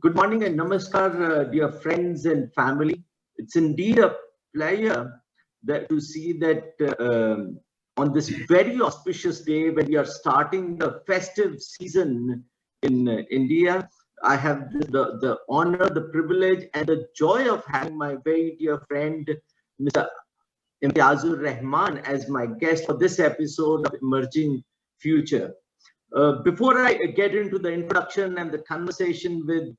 Good morning and namaskar, dear friends and family. It's indeed a pleasure to see that on this very auspicious day when we are starting the festive season in India, I have the honor, the privilege, and the joy of having my very dear friend, Mr. Imtiazur Rahman, as my guest for this episode of Emerging Future. Before I get into the introduction and the conversation with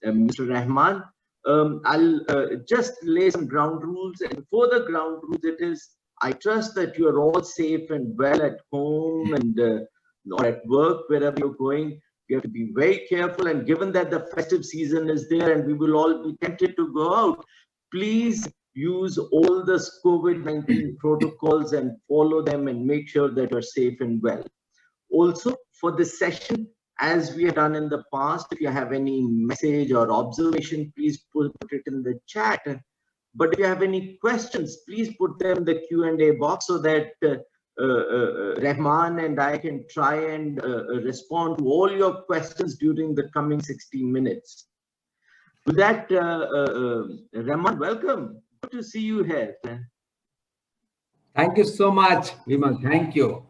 Mr. Rahman, I'll just lay some ground rules. And before the ground rules, it is, I trust that you are all safe and well at home and or at work, wherever you're going. You have to be very careful. And given that the festive season is there and we will all be tempted to go out, please use all the COVID-19 protocols and follow them and make sure that you're safe and well. Also, for this session, as we have done in the past, if you have any message or observation, please put it in the chat. But if you have any questions, please put them in the Q&A box so that Rahman and I can try and respond to all your questions during the coming 60 minutes. With that, Rahman, welcome. Good to see you here. Thank you so much, Vimal. Thank you.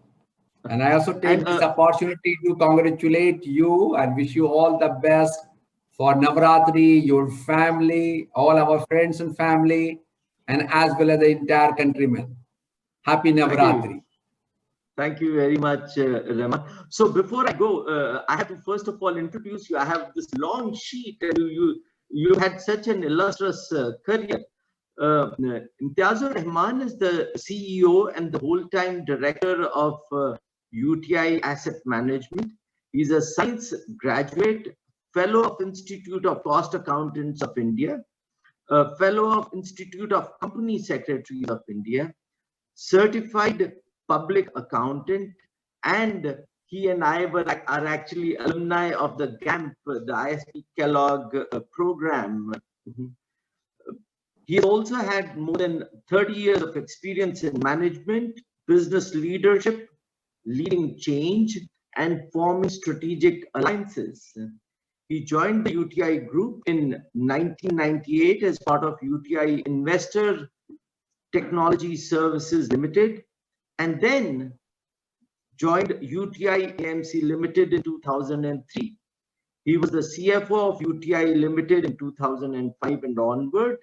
And I also take this opportunity to congratulate you and wish you all the best for Navratri, your family, all our friends and family, and as well as the entire countrymen. Happy Navratri. Thank you very much, Rahman. So before I go, I have to first of all introduce you. I have this long sheet, and you had such an illustrious career. Imtiazur Rahman is the CEO and the whole-time director of UTI Asset Management. He's a science graduate, fellow of Institute of Cost Accountants of India, a fellow of Institute of Company Secretaries of India, certified public accountant, and he and I are actually alumni of the GAMP, the ISP Kellogg program. He also had more than 30 years of experience in management, business leadership, leading change, and forming strategic alliances. He joined the UTI Group in 1998 as part of UTI Investor Technology Services Limited, and then joined UTI AMC Limited in 2003. He was the CFO of UTI Limited in 2005 and onward,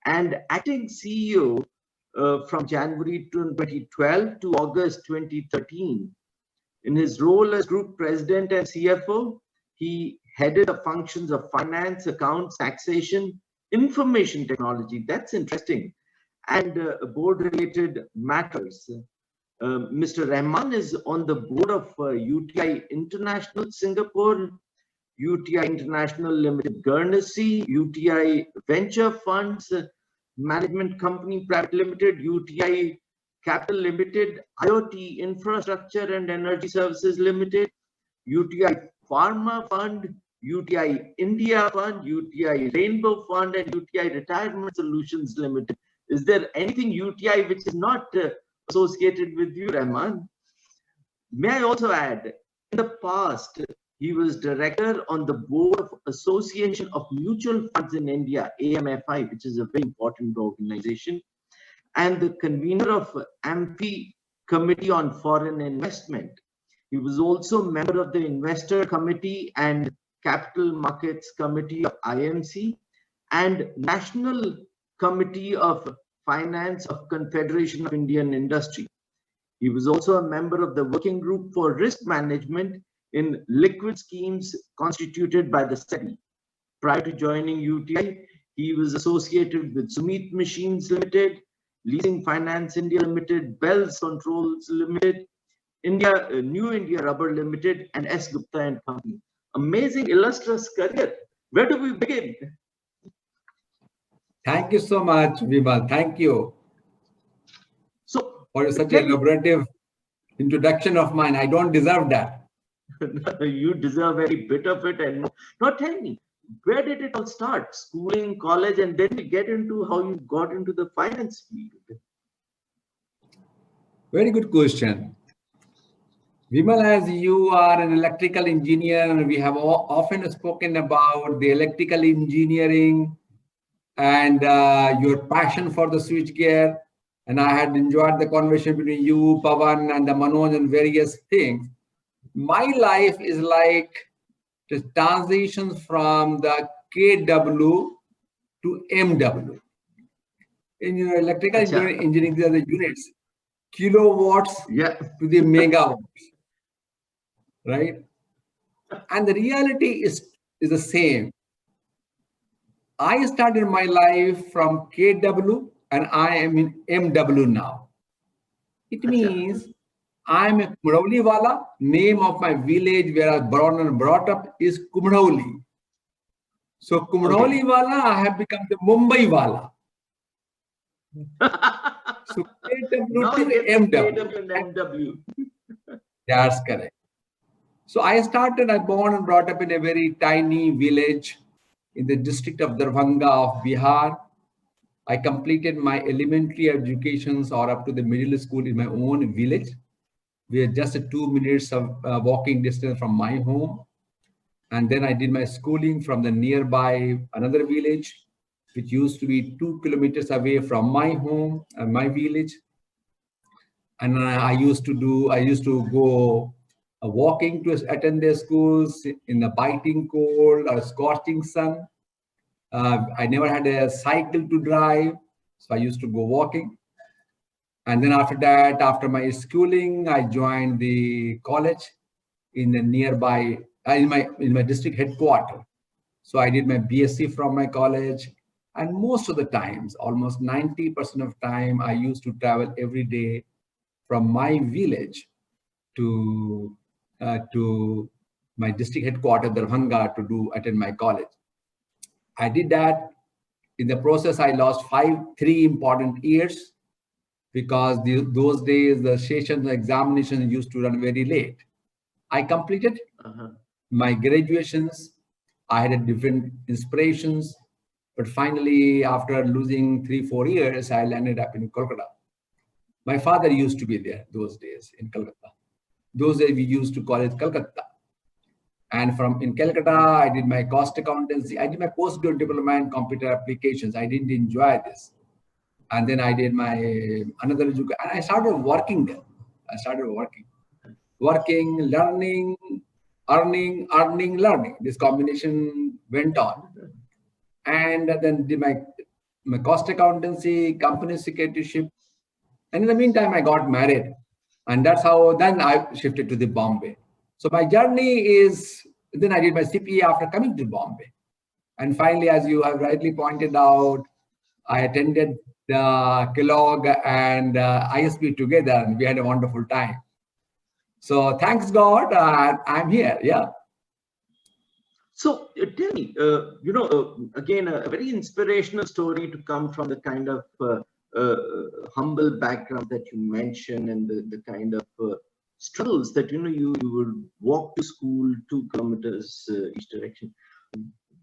and acting CEO from January 2012 to August 2013. In his role as Group President and CFO, he headed the functions of finance, accounts, taxation, information technology. That's interesting. And board-related matters. Mr. Rahman is on the board of UTI International Singapore, UTI International Limited Guernsey, UTI Venture Funds Management Company Private Limited, UTI Capital Limited, IoT Infrastructure and Energy Services Limited, UTI Pharma Fund, UTI India Fund, UTI Rainbow Fund, and UTI Retirement Solutions Limited. Is there anything UTI which is not associated with you, Rahman? May I also add, in the past, he was director on the board of Association of Mutual Funds in India, AMFI, which is a very important organization, and the convener of AMFI Committee on Foreign Investment. He was also a member of the Investor Committee and Capital Markets Committee of IMC and National Committee of Finance of Confederation of Indian Industry. He was also a member of the Working Group for Risk Management in liquid schemes constituted by the SEBI. Prior to joining UTI, he was associated with Sumit Machines Limited, Leasing Finance India Limited, Bells Controls Limited, New India Rubber Limited, and S. Gupta and Company. Amazing, illustrious career. Where do we begin? Thank you so much, Vimal. Thank you. So, for such a elaborative introduction of mine. I don't deserve that. You deserve every bit of it. And now tell me, where did it all start? Schooling, college, and then we get into how you got into the finance field. Very good question. Vimal, as you are an electrical engineer, and we have often spoken about the electrical engineering and your passion for the switchgear. And I had enjoyed the conversation between you, Pawan, and the Manoj and various things. My life is like the transition from the KW to MW. In your electrical engineering, there are the units, kilowatts to the megawatts, right? And the reality is the same. I started my life from KW and I am in MW now. It means I'm a Kumrauli wala. Name of my village where I was born and brought up is Kumrauli. So Kumrauli wala, I have become the Mumbai wala. So KW to MW. That's correct. So I born and brought up in a very tiny village in the district of Darbhanga of Bihar. I completed my elementary educations or up to the middle school in my own village. We are just 2 minutes of walking distance from my home. And then I did my schooling from the nearby another village, which used to be 2 kilometers away from my home and my village. And I used to go walking to attend their schools in the biting cold or scorching sun. I never had a cycle to drive, so I used to go walking. And then after that, after my schooling, I joined the college in the nearby, in my district headquarters. So I did my BSc from my college. And most of the times, almost 90% of time, I used to travel every day from my village to my district headquarters, Darbhanga, to attend my college. I did that. In the process, I lost 3 important years because those days the sessions, the examinations used to run very late. I completed my graduations. I had different inspirations, but finally, after losing 3-4 years, I landed up in Kolkata. My father used to be there those days in Kolkata. Those days we used to call it Kolkata. And in Calcutta, I did my cost accountancy. I did my postgraduate diploma in computer applications. I didn't enjoy this. And then I did my another education. And I started working there. I started working, learning, earning, learning. This combination went on. And then did my cost accountancy, company secretaryship. And in the meantime, I got married. And that's how then I shifted to the Bombay. So my journey is, then I did my CPA after coming to Bombay. And finally, as you have rightly pointed out, I attended the Kellogg and ISB together, and we had a wonderful time. So thanks God, I'm here, yeah. So tell me, again, a very inspirational story to come from the kind of humble background that you mentioned and the kind of struggles that you would walk to school 2 kilometers each direction.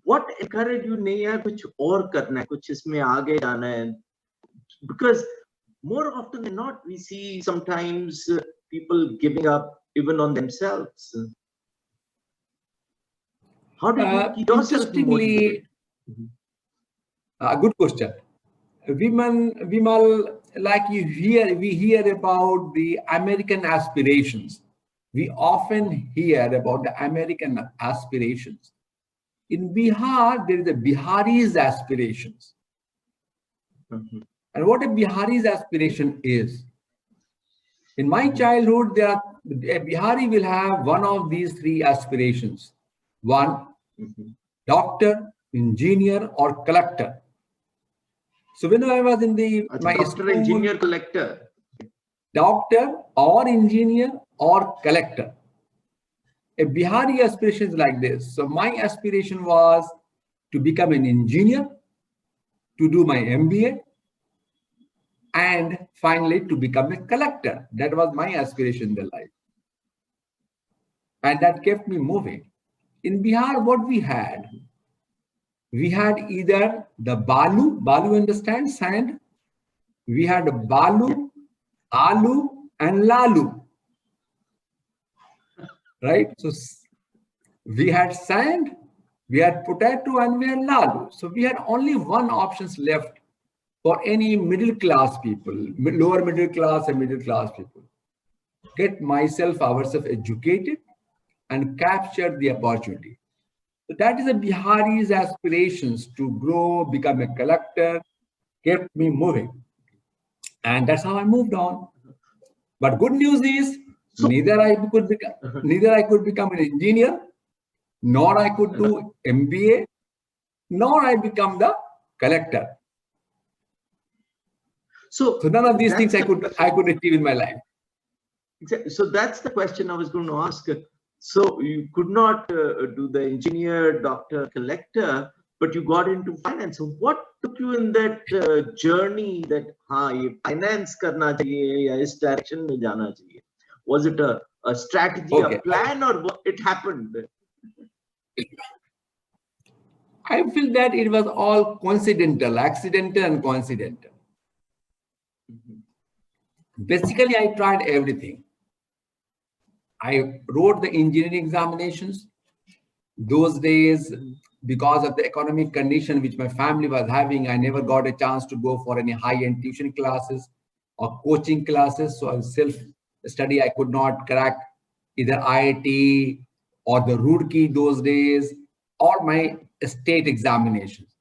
What encouraged you नहीं यार कुछ और करना है, कुछ इसमें आगे जाना है? Because more often than not, we see sometimes people giving up even on themselves. How do you keep yourself motivated? Good question. Vimal, like we hear about the American aspirations. We often hear about the American aspirations. In Bihar, there is a Bihari's aspirations. And what a Bihari's aspiration is. In my childhood, a Bihari will have one of these 3 aspirations. 1, doctor, engineer, or collector. So when I was in my doctor, school, engineer, collector. Doctor or engineer or collector. A Bihari aspiration is like this. So my aspiration was to become an engineer, to do my MBA, and finally to become a collector. That was my aspiration in the life. And that kept me moving. In Bihar, what we had either the Balu understand sand? We had Balu, Alu, and Lalu. right? So we had sand, we had potato, and we had lal. So we had only one options left for any middle class people, lower middle class and middle class people. Get ourselves educated and capture the opportunity. So that is a Bihari's aspirations to grow, become a collector, kept me moving. And that's how I moved on. But good news is neither I could become an engineer, nor I could do MBA, nor I become the collector. So none of these things I could achieve in my life. So that's the question I was going to ask. So you could not do the engineer, doctor, collector, but you got into finance. So what took you in that journey that ye finance karna chahiye ya is direction mein jana chahiye? Was it a strategy, a plan, or what, it happened? I feel that it was all coincidental, accidental and coincidental. Basically, I tried everything. I wrote the engineering examinations. Those days, because of the economic condition which my family was having, I never got a chance to go for any high-end tuition classes or coaching classes. So I self-study. I could not crack either IIT or the Roorkee those days, or my state examinations.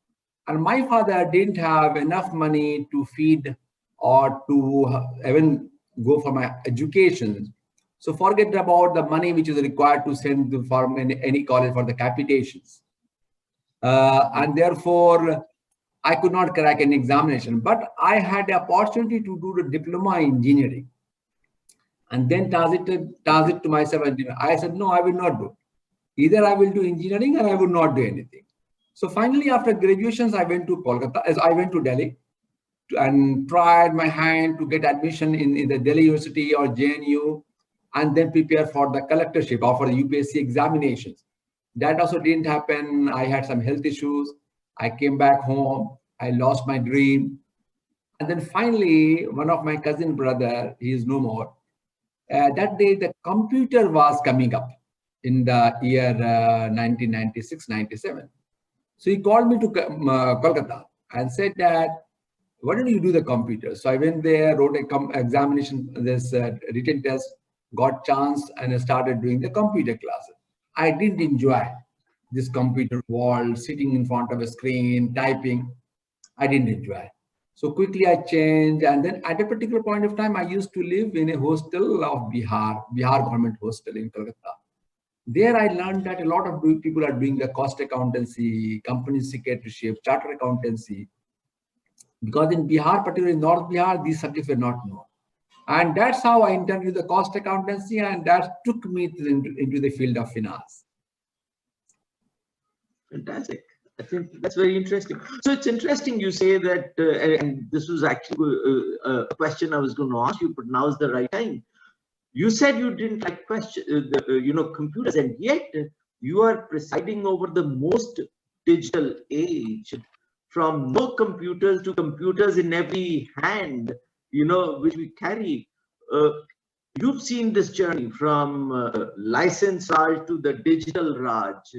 And my father didn't have enough money to feed or to even go for my education. So forget about the money which is required to send for any college for the capitations. And therefore, I could not crack an examination. But I had the opportunity to do the diploma in engineering. And then transit to myself. I said, no, I will not do. Either I will do engineering or I will not do anything. So finally, after graduations, I went to Kolkata, as I went to Delhi and tried my hand to get admission in the Delhi University or JNU, and then prepare for the collectorship or for the UPSC examinations. That also didn't happen. I had some health issues. I came back home. I lost my dream. And then finally, one of my cousin brother, he is no more. That day, the computer was coming up in the year 1996-97. So he called me to Kolkata and said that, why don't you do the computer? So I went there, wrote an examination, this written test, got chance, and I started doing the computer classes. I didn't enjoy this computer world, sitting in front of a screen, typing. I didn't enjoy. So quickly I changed. And then at a particular point of time, I used to live in a hostel of Bihar government hostel in Kolkata. There I learned that a lot of people are doing the cost accountancy, company secretaryship, chartered accountancy. Because in Bihar, particularly in North Bihar, these subjects were not known. And that's how I entered into the cost accountancy, and that took me into the field of finance. Fantastic. I think that's very interesting. So it's interesting you say that, and this was actually a question I was going to ask you, but now's the right time. You said you didn't like computers, and yet you are presiding over the most digital age, from no computers to computers in every hand, which we carry. You've seen this journey from license Raj to the digital Raj.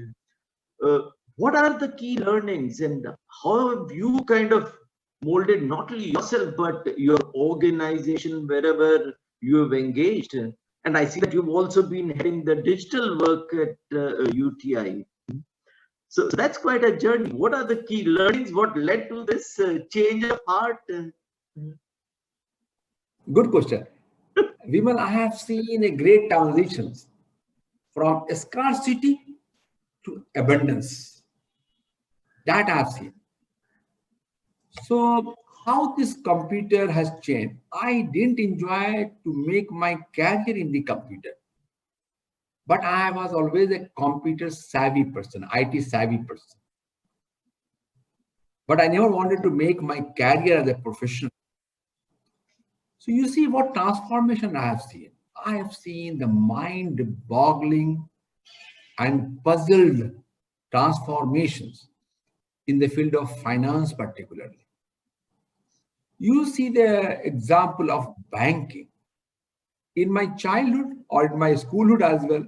What are the key learnings, and how have you kind of molded not only yourself, but your organization wherever you have engaged? And I see that you've also been heading the digital work at UTI. So that's quite a journey. What are the key learnings? What led to this change of heart? Good question. Vimal, I have seen a great transitions from scarcity to abundance. That I have seen. So how this computer has changed? I didn't enjoy to make my career in the computer. But I was always a computer savvy person, IT savvy person. But I never wanted to make my career as a professional. So you see what transformation I have seen. I have seen the mind-boggling and puzzled transformations in the field of finance particularly. You see the example of banking. In my childhood or in my schoolhood as well,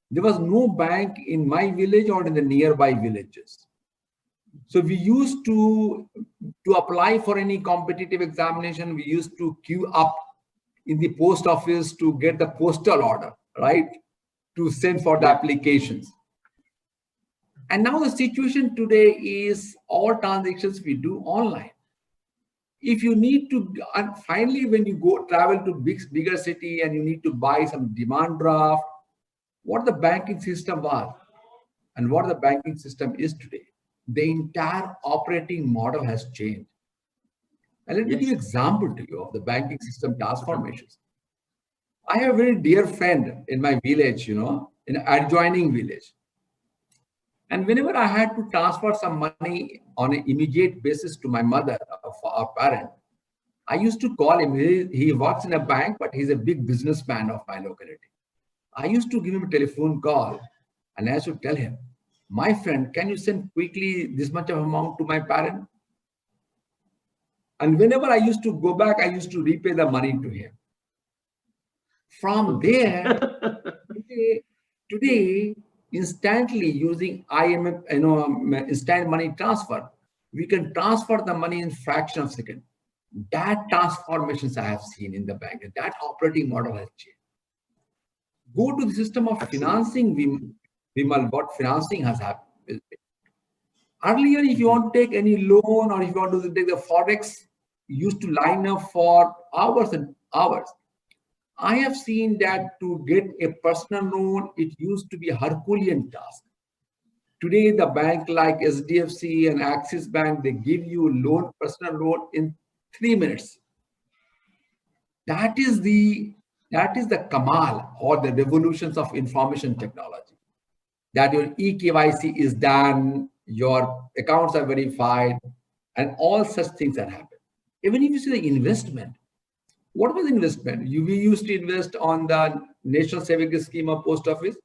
There was no bank in my village or in the nearby villages. So we used to apply for any competitive examination, we used to queue up in the post office to get the postal order, right? To send for the applications. And now the situation today is all transactions we do online. If you need to, and finally, when you go travel to bigger city and you need to buy some demand draft, what the banking system was and what the banking system is today, the entire operating model has changed. And let me give you an example to you of the banking system transformations. I have a very dear friend in my village, in an adjoining village. And whenever I had to transfer some money on an immediate basis to my mother, our parent, I used to call him. He works in a bank, but he's a big businessman of my locality. I used to give him a telephone call and I used to tell him, my friend, can you send quickly this much of amount to my parent? And whenever I used to go back, I used to repay the money to him. From there, today, instantly using IMF, instant money transfer, we can transfer the money in fraction of a second. That transformations I have seen in the bank, and that operating model has changed. Go to the system of financing, Vimal, what financing has happened. Earlier, if you want to take any loan or if you want to take the Forex, you used to line up for hours and hours. I have seen that to get a personal loan, it used to be a Herculean task. Today, the bank like SDFC and Axis Bank, they give you personal loan in 3 minutes. That is the Kamal or the revolutions of information technology. That your eKYC is done, your accounts are verified, and all such things that happen. Even if you see the investment, what was investment? We used to invest on the National Savings Scheme of Post Office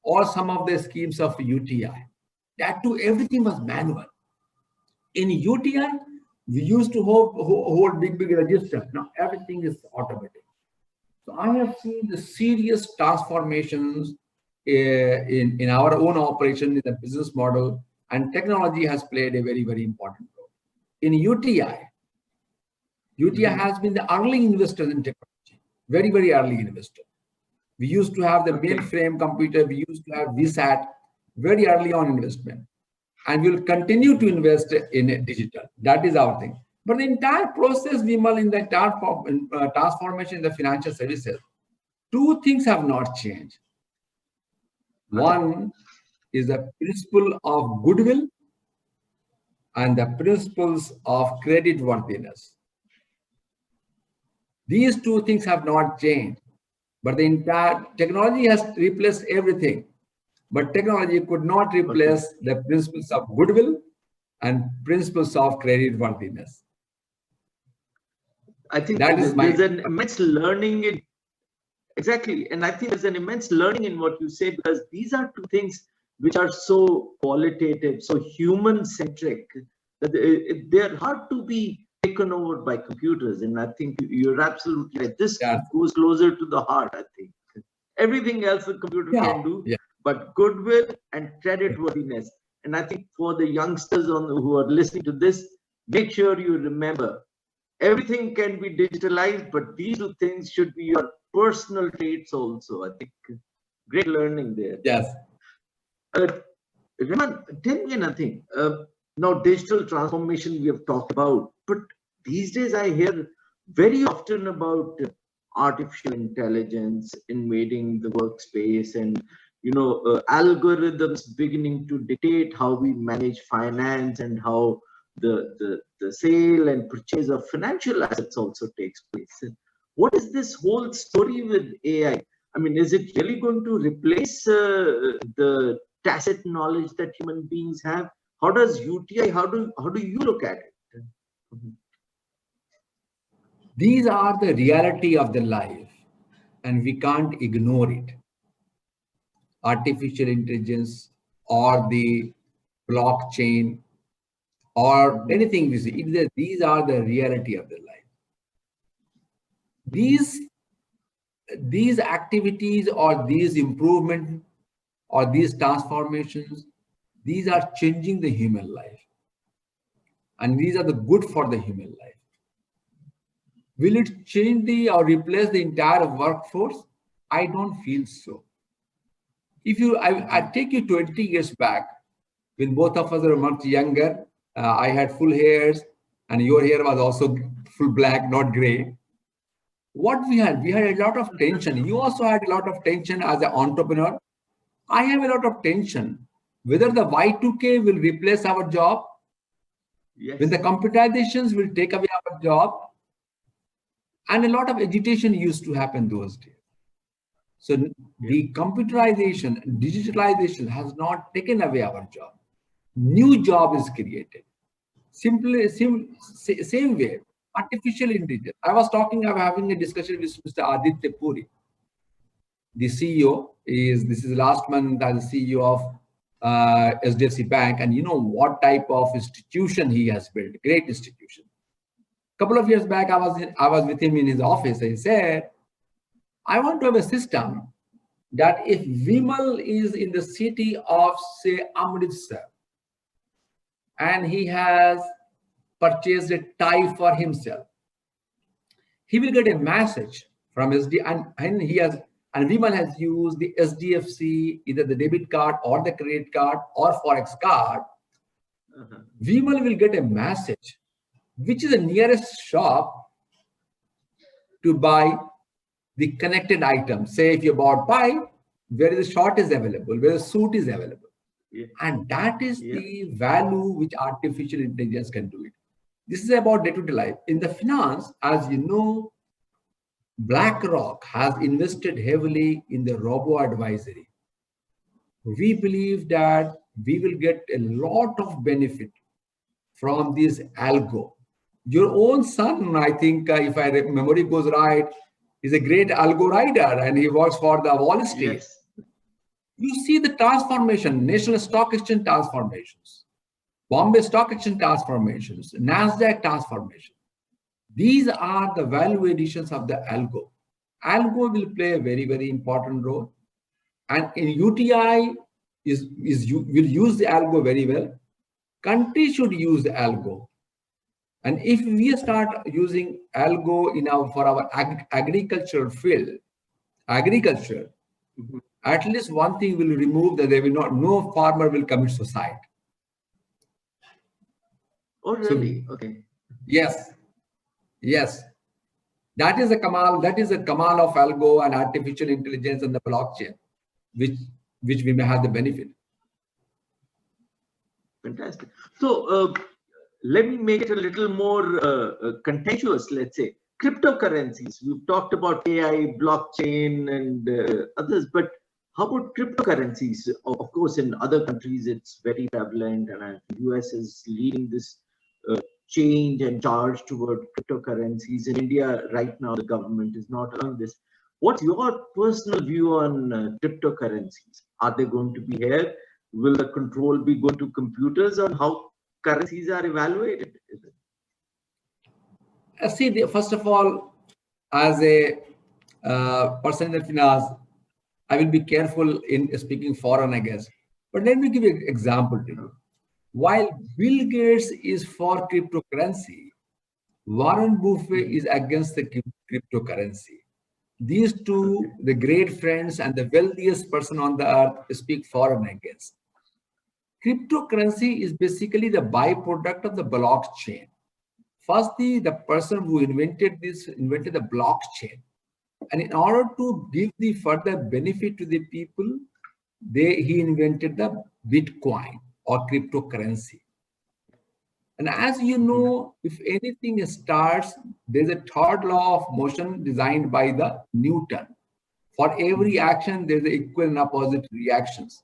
or some of the schemes of UTI. That too, everything was manual. In UTI, we used to hold big registers. Now everything is automatic. So I have seen the serious transformations in our own operation, in the business model, and technology has played a very, very important role. In UTI has been the early investor in technology, very, very early investor. We used to have the mainframe computer, we used to have VSAT, very early on investment. And we'll continue to invest in digital. That is our thing. But the entire process, Vimal, in the transformation in the financial services, two things have not changed. One is the principle of goodwill and the principles of credit worthiness. These two things have not changed, but the entire technology has replaced everything. But technology could not replace the principles of goodwill and principles of credit worthiness. I think there's an immense learning in exactly, and I think there's an immense learning in what you say, because these are two things which are so qualitative, so human-centric, that they're hard to be taken over by computers. And I think you're absolutely right. This goes closer to the heart, I think. Everything else the computer can do, but goodwill and credit worthiness. And I think for the youngsters who are listening to this, make sure you remember, everything can be digitalized, but these two things should be your personal traits also. I think great learning there. Yes. Raman, tell me nothing. Now, digital transformation we have talked about, but these days I hear very often about artificial intelligence invading the workspace, and algorithms beginning to dictate how we manage finance and how the sale and purchase of financial assets also takes place. What is this whole story with AI? I mean, is it really going to replace the tacit knowledge that human beings have? How does UTI, how do you look at it? These are the reality of the life, and we can't ignore it. Artificial intelligence or the blockchain or anything we see, these are the reality of the life. These activities or these improvements or these transformations, these are changing the human life. And these are the good for the human life. Will it change or replace the entire workforce? I don't feel so. If I take you 20 years back, when both of us were much younger, I had full hairs and your hair was also full black, not gray. What we had a lot of tension. You also had a lot of tension as an entrepreneur. I have a lot of tension. Whether the Y2K will replace our job, Yes. when the computarizations will take away our job, and a lot of agitation used to happen those days. So the computerization, digitalization has not taken away our job. New job is created. Simply, same way, artificial intelligence. I was having a discussion with Mr. Aditya Puri. The CEO this is last month as CEO of SDFC Bank, and you know what type of institution he has built, great institution. A couple of years back, I was with him in his office. He said, I want to have a system that if Vimal is in the city of, say, Amritsar, and he has purchased a tie for himself, he will get a message from SD, and Vimal has used the SDFC, either the debit card or the credit card or Forex card. Vimal will get a message, which is the nearest shop to buy the connected item. Say if you bought pie, where the short is available, where the suit is available. Yeah. And that is the value which artificial intelligence can do it. This is about day-to-day life. In the finance, as you know, BlackRock has invested heavily in the robo-advisory. We believe that we will get a lot of benefit from this algo. Your own son, I think, if my memory goes right, is a great algo rider, and he works for the Wall Street. Yes. You see the transformation, National Stock Exchange transformations, Bombay Stock Exchange transformations, NASDAQ transformation. These are the value additions of the algo. Algo will play a very, very important role. And in UTI will use the algo very well. Country should use the algo. And if we start using algo for our agricultural field, agriculture, at least one thing will remove that no farmer will commit suicide. Oh, really? So, okay. Yes. That is a kamal of algo and artificial intelligence and the blockchain, which we may have the benefit. Fantastic. So let me make it a little more contentious, let's say. Cryptocurrencies, we've talked about AI, blockchain, and others, but how about cryptocurrencies? Of course, in other countries, it's very prevalent, and the US is leading this change and charge toward cryptocurrencies. In India, right now, the government is not allowing this. What's your personal view on cryptocurrencies? Are they going to be here? Will the control be going to computers on how currencies are evaluated? See, first of all, as a person in the finance, I will be careful in speaking foreign, I guess. But let me give you an example to you. While Bill Gates is for cryptocurrency, Warren Buffett is against the cryptocurrency. These two, the great friends and the wealthiest person on the earth, speak for and against. Cryptocurrency is basically the byproduct of the blockchain. Firstly, the person who invented the blockchain. And in order to give the further benefit to the people, he invented the Bitcoin or cryptocurrency. And as you know, if anything starts, there's a third law of motion designed by the Newton. For every action, there's equal and opposite reactions.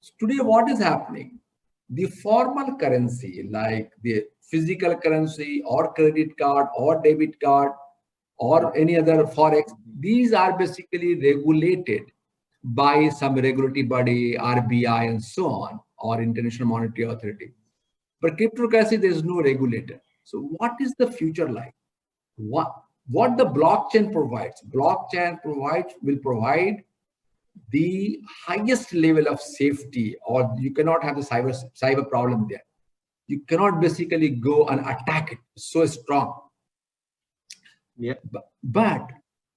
So today, what is happening? The formal currency, like the physical currency or credit card or debit card or any other Forex, these are basically regulated by some regulatory body, RBI and so on, or International Monetary Authority. But cryptocurrency, there is no regulator. So what is the future like? What the blockchain provides? Blockchain will provide the highest level of safety, or you cannot have the cyber problem there. You cannot basically go and attack it. It's so strong. Yeah. But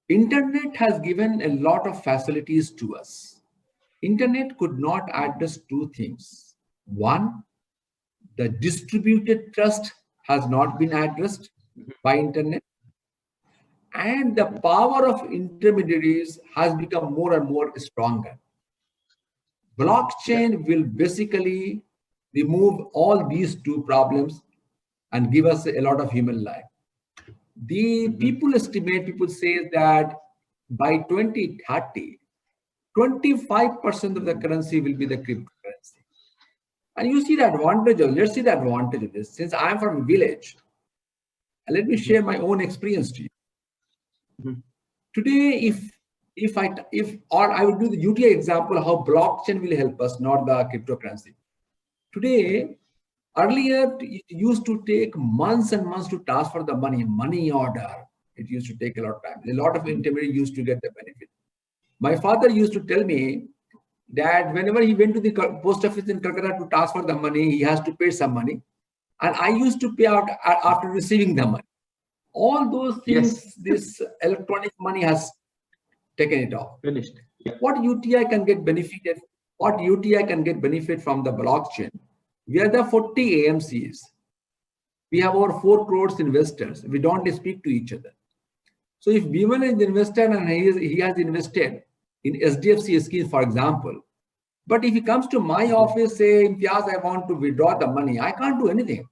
internet has given a lot of facilities to us. Internet could not address two things. One, the distributed trust has not been addressed by internet, and the power of intermediaries has become more and more stronger. Blockchain will basically remove all these two problems and give us a lot of human life. The people say that by 2030, 25% of the currency will be the cryptocurrency. And you see the advantage of, let's see the advantage of this. Since I'm from a village, let me share my own experience to you. Today, if I would do the UTI example, how blockchain will help us, not the cryptocurrency. Today, earlier, it used to take months and months to transfer the money order. It used to take a lot of time. A lot of intermediaries used to get the benefit. My father used to tell me that whenever he went to the post office in Calcutta to transfer the money, he has to pay some money. And I used to pay out after receiving the money. All those things, yes. This electronic money has taken it off. Finished. Yeah. What UTI can get benefited? What UTI can get benefit from the blockchain? We are the 40 AMCs. We have over 4 crores investors. We don't speak to each other. So if Bimal is the investor and he has invested in SDFC scheme, for example, but if he comes to my office, say, Imtiaz, I want to withdraw the money, I can't do anything.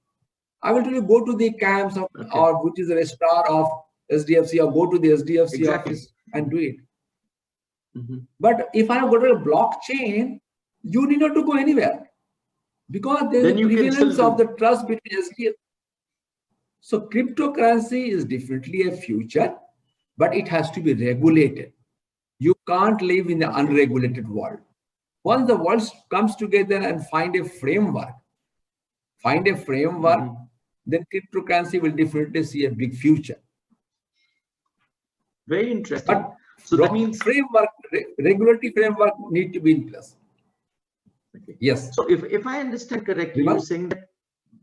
I will tell you, go to the camps of, or which is a registrar of SDFC, or go to the SDFC office and do it. But if I go to a blockchain, you need not to go anywhere, because there is a prevalence of the trust between SDFC. So cryptocurrency is definitely a future, but it has to be regulated. You can't live in the unregulated world. Once the world comes together and find a framework, then cryptocurrency will definitely see a big future. Very interesting. But so that means regulatory framework need to be in place. Okay. Yes. So if I understand correctly, you're saying that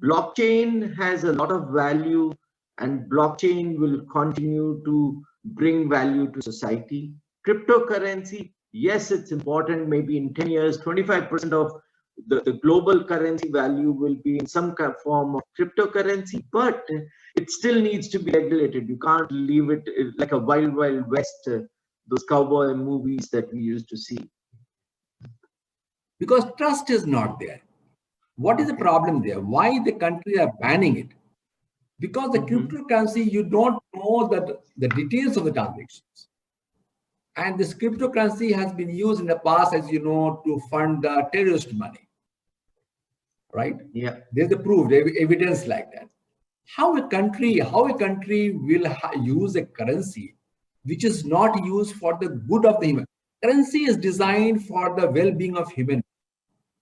blockchain has a lot of value and blockchain will continue to bring value to society. Cryptocurrency, yes, it's important. Maybe in 10 years, 25% of the global currency value will be in some kind of form of cryptocurrency, but it still needs to be regulated. You can't leave it like a wild, wild west, those cowboy movies that we used to see. Because trust is not there. What is the problem there? Why the country are banning it? Because the cryptocurrency, you don't know that the details of the transactions. And this cryptocurrency has been used in the past, as you know, to fund the terrorist money. Right? Yeah. There's the proof, evidence like that. How a country will use a currency which is not used for the good of the human? Currency is designed for the well-being of human.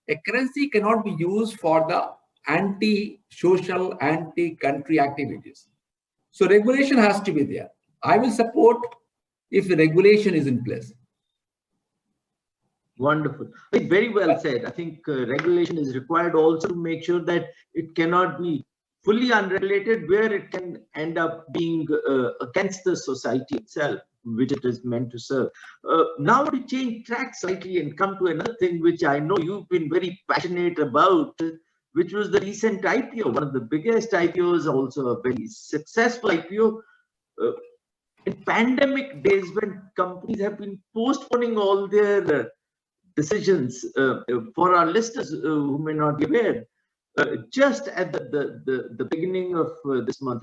A currency cannot be used for the anti-social, anti-country activities. So regulation has to be there. I will support if the regulation is in place. Wonderful. Very well said. I think regulation is required also to make sure that it cannot be fully unregulated, where it can end up being against the society itself, which it is meant to serve. Now to change track slightly and come to another thing which I know you've been very passionate about, which was the recent IPO, one of the biggest IPOs, also a very successful IPO. In pandemic days, when companies have been postponing all their decisions, for our listeners who may not be aware, just at the beginning of this month,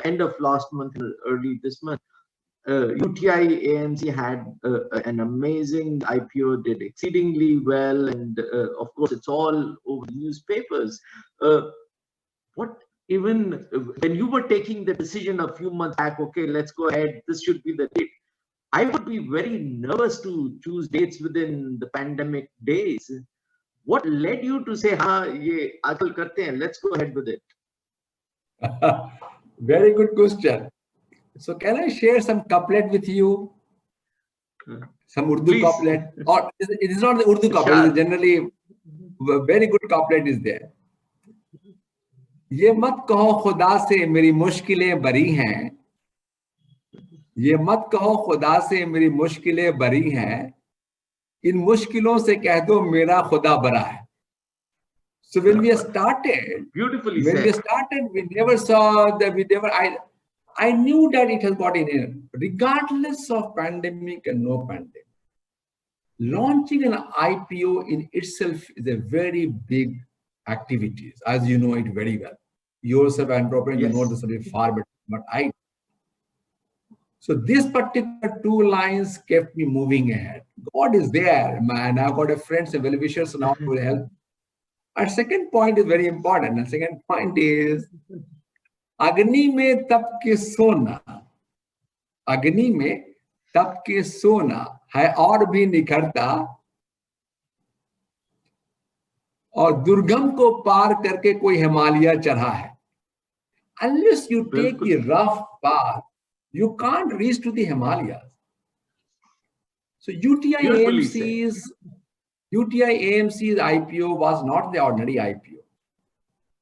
end of last month, early this month, UTI AMC had an amazing IPO, did exceedingly well, and of course it's all over the newspapers. Even when you were taking the decision a few months back, okay, let's go ahead, this should be the date, I would be very nervous to choose dates within the pandemic days. What led you to say, ye aajkal karte hain, let's go ahead with it? Very good question. So can I share some couplet with you? some Urdu couplet, or it is not the Urdu couplet, it is generally a very good couplet is there. ये मत कहो खुदा से मेरी मुश्किलें बरी हैं, ये मत कहो खुदा से मेरी मुश्किलें बरी हैं, इन मुश्किलों से कह दो मेरा खुदा बरा है. So when we started, beautifully when said. we started, we never saw that, I knew that it has got in, regardless of pandemic and no pandemic. Launching an IPO in itself is a very big activity, as you know it very well. Yourself and entrepreneur, Yes. you know this a bit far, but I. So this particular 2 lines kept me moving ahead. God is there, man. I've got a friends and well-wishers now who will help. Our second point is very important. And second point is, अग्नि में तप के सोना, अग्नि में तप के सोना है और भी निखरता, और दुर्गम को पार करके कोई हिमालय चढ़ा है. Unless you take the rough path, you can't reach to the Himalayas. So UTI AMC's IPO was not the ordinary IPO.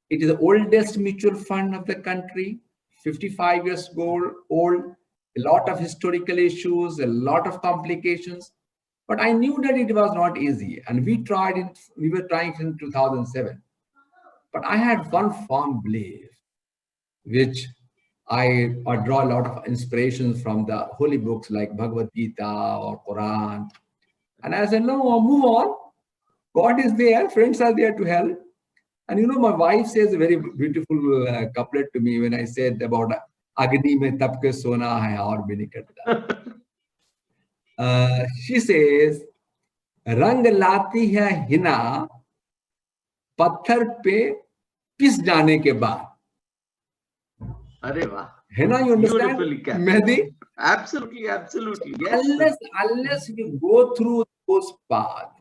It is the oldest mutual fund of the country, 55 years old, a lot of historical issues, a lot of complications. But I knew that it was not easy. And we were trying in 2007. But I had one firm belief, which I draw a lot of inspirations from the holy books like Bhagavad Gita or Quran. And I said, no, move on. God is there, friends are there to help. And you know, my wife says a very beautiful couplet to me when I said about Agni mein tap ke sona hai aur bhi nahi karta. She says, Rang lati hai hina patthar pe pis jane ke baad. Arey wah. Hina, you understand? Mehdi? Absolutely, absolutely. Yes. Unless you go through those paths,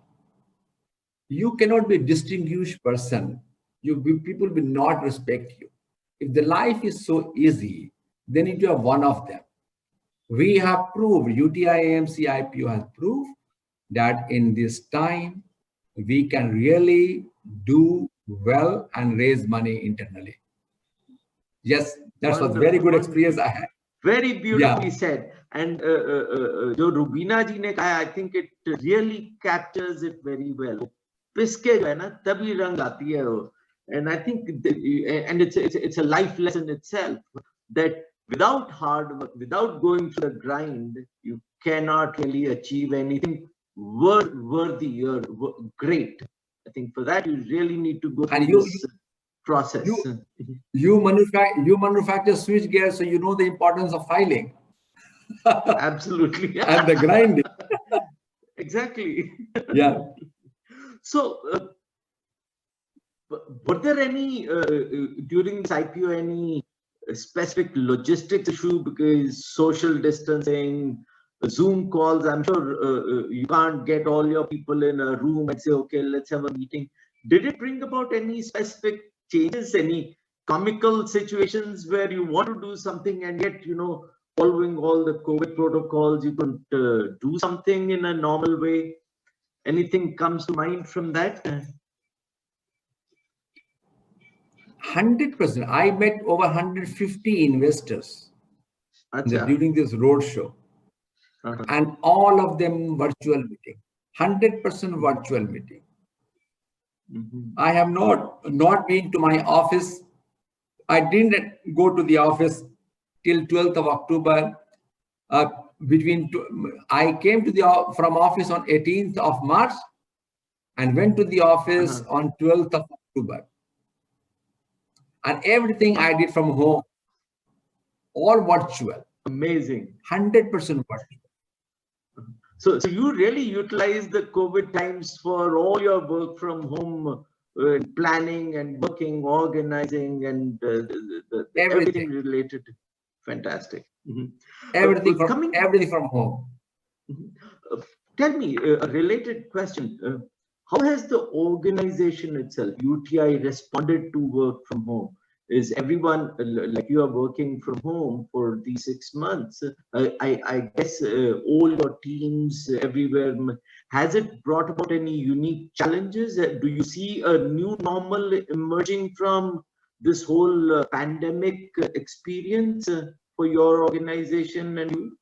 you cannot be a distinguished person. People will not respect you. If the life is so easy, then you are one of them. We have proved, UTI AMC IPO has proved that in this time, we can really do well and raise money internally. Yes, that's a very good experience I had. Very beautifully said. And jo Rubina ji ne kaha, I think it really captures it very well. Piske hai na, tabhi rang aati hai wo. And I think, and it's a life lesson itself, that without hard work, without going through the grind, you cannot really achieve anything worthy or great. I think for that, you really need to go through this process. You manufacture switch gears, so you know the importance of filing. Absolutely. And the grinding. Exactly. Yeah. So, were there any, during this IPO, any specific logistics issue, because social distancing, Zoom calls, I'm sure you can't get all your people in a room and say, okay, let's have a meeting. Did it bring about any specific changes, any comical situations where you want to do something and yet, you know, following all the COVID protocols, you couldn't do something in a normal way? Anything comes to mind from that? 100%. I met over 150 investors during this roadshow, and all of them virtual meeting, 100% virtual meeting. I have not been to my office. I didn't go to the office till 12th of October. I came to from office on 18th of March and went to the office on 12th of October. And everything I did from home, all virtual. Amazing. 100% virtual. So you really utilized the COVID times for all your work from home, planning and working, organizing, and everything related. Fantastic. Everything from home. Tell me a related question. How has the organization itself, UTI, responded to work from home? is everyone, like you are working from home for these 6 months. I guess all your teams everywhere, has it brought about any unique challenges? Do you see a new normal emerging from this whole pandemic experience for your organization and you?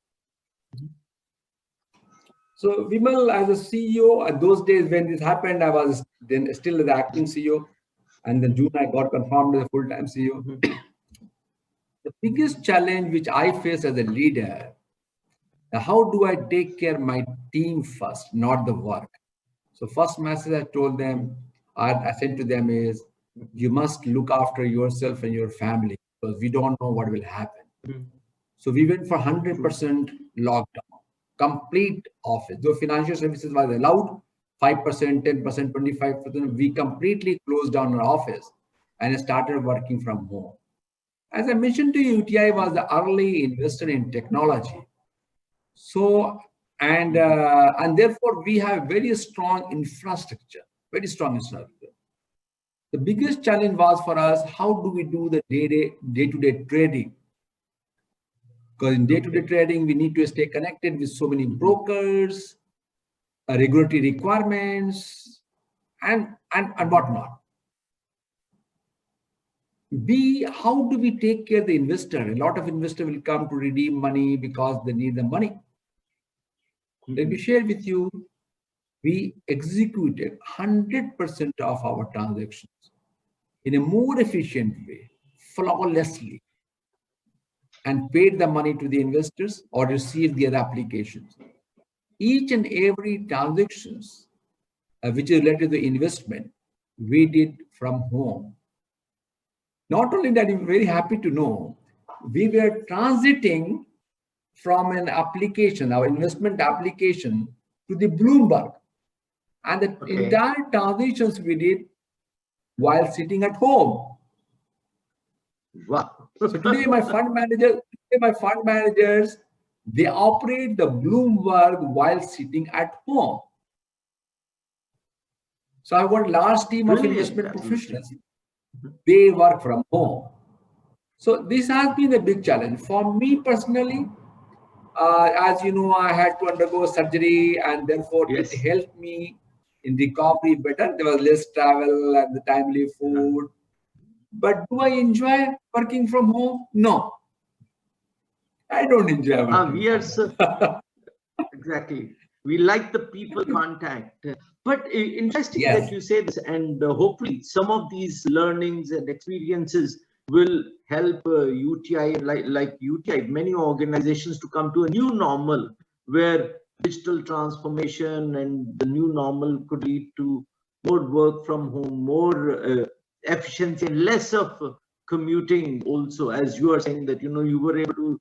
So Vimal, as a CEO, at those days when this happened, I was then still the acting CEO, and then June I got confirmed as a full-time CEO. The biggest challenge which I face as a leader, how do I take care of my team first, not the work? So first message I told them, I said to them is, you must look after yourself and your family because we don't know what will happen. So we went for 100% lockdown, complete office. Though financial services was allowed, 5%, 10%, 25%, we completely closed down our office and started working from home. As I mentioned to you, UTI was the early investor in technology. So, and therefore we have very strong infrastructure, very strong infrastructure. The biggest challenge was for us, how do we do the day-to-day trading? Because in day-to-day trading, we need to stay connected with so many brokers, regulatory requirements, and whatnot. B, how do we take care of the investor? A lot of investors will come to redeem money because they need the money. Let me share with you, we executed 100% of our transactions in a more efficient way, flawlessly, and paid the money to the investors or received their applications. Each and every transactions which is related to investment, we did from home. Not only that, I'm very happy to know, we were transiting from an application, our investment application, to the Bloomberg. And the entire transactions we did while sitting at home. Wow. So today my fund managers, they operate the Bloomberg while sitting at home. So I want large team of investment professionals. They work from home. So this has been a big challenge for me personally. As you know, I had to undergo surgery, and therefore it helped me in recovery better. There was less travel and the timely food. But do I enjoy working from home? No, I don't enjoy working. We are so exactly. We like the people contact. But interesting that you say this, and hopefully some of these learnings and experiences will help UTI, like UTI, many organizations to come to a new normal where digital transformation and the new normal could lead to more work from home, more efficiency, and less of commuting also, as you are saying that, you were able to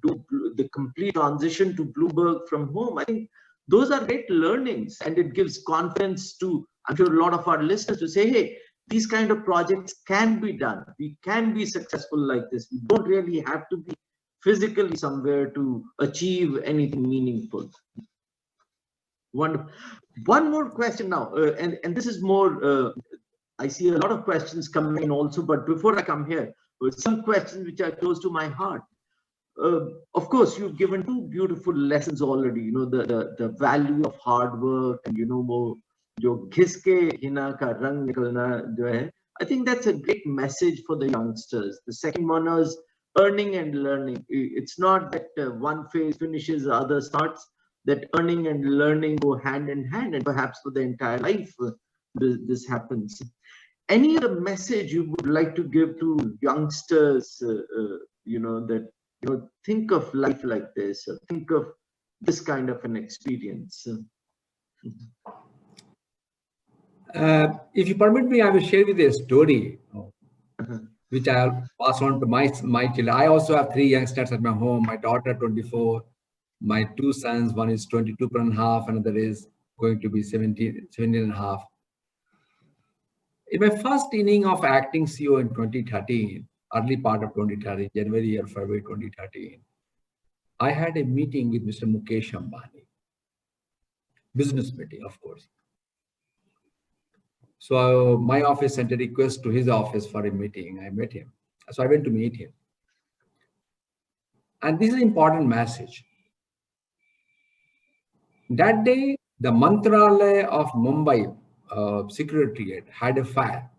do the complete transition to Bloomberg from home. I think those are great learnings, and it gives confidence to, I'm sure, a lot of our listeners to say, hey, these kind of projects can be done. We can be successful like this. We don't really have to be physically somewhere to achieve anything meaningful. Wonderful. One more question now, and this is more, I see a lot of questions coming in also, but before I come here, some questions which are close to my heart. Of course, you've given two beautiful lessons already, the value of hard work, and more jo ghiske hina ka rang nikalna jo hai. I think that's a great message for the youngsters. The second one is earning and learning. It's not that one phase finishes, the other starts. That earning and learning go hand in hand, and perhaps for the entire life this happens. Any other message you would like to give to youngsters, that think of life like this, or think of this kind of an experience? If you permit me, I will share with you a story, which I'll pass on to my children. I also have 3 youngsters at my home. My daughter, 24. My 2 sons, one is 22 and a half, another is going to be 17 and a half. In my first inning of acting CEO in 2013, early part of 2013, January or February 2013, I had a meeting with Mr. Mukesh Ambani. Business meeting, of course. So my office sent a request to his office for a meeting. I met him. So I went to meet him. And this is an important message. That day, the Mantralaya of Mumbai Secretariat had a fire.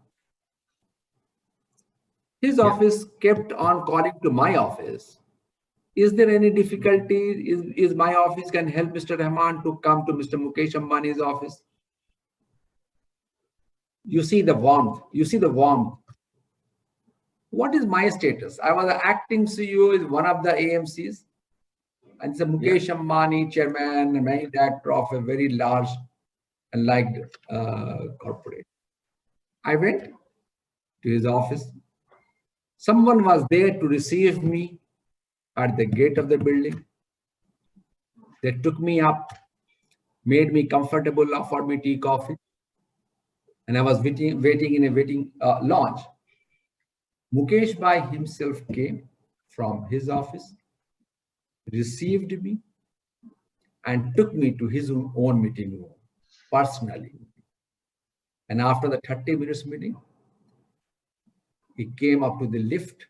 His office kept on calling to my office. Is there any difficulty? Is my office can help Mr. Rahman to come to Mr. Mukesh Ambani's office? You see the warmth. You see the warmth. What is my status? I was the acting CEO in one of the AMCs. And it's a Mukesh Ambani, chairman and managing director of a very large and liked corporate. I went to his office. Someone was there to receive me at the gate of the building. They took me up, made me comfortable, offered me tea, coffee. And I was waiting in a waiting lounge. Mukesh by himself came from his office, received me, and took me to his own meeting room personally. And after the 30 minutes meeting, he came up to the lift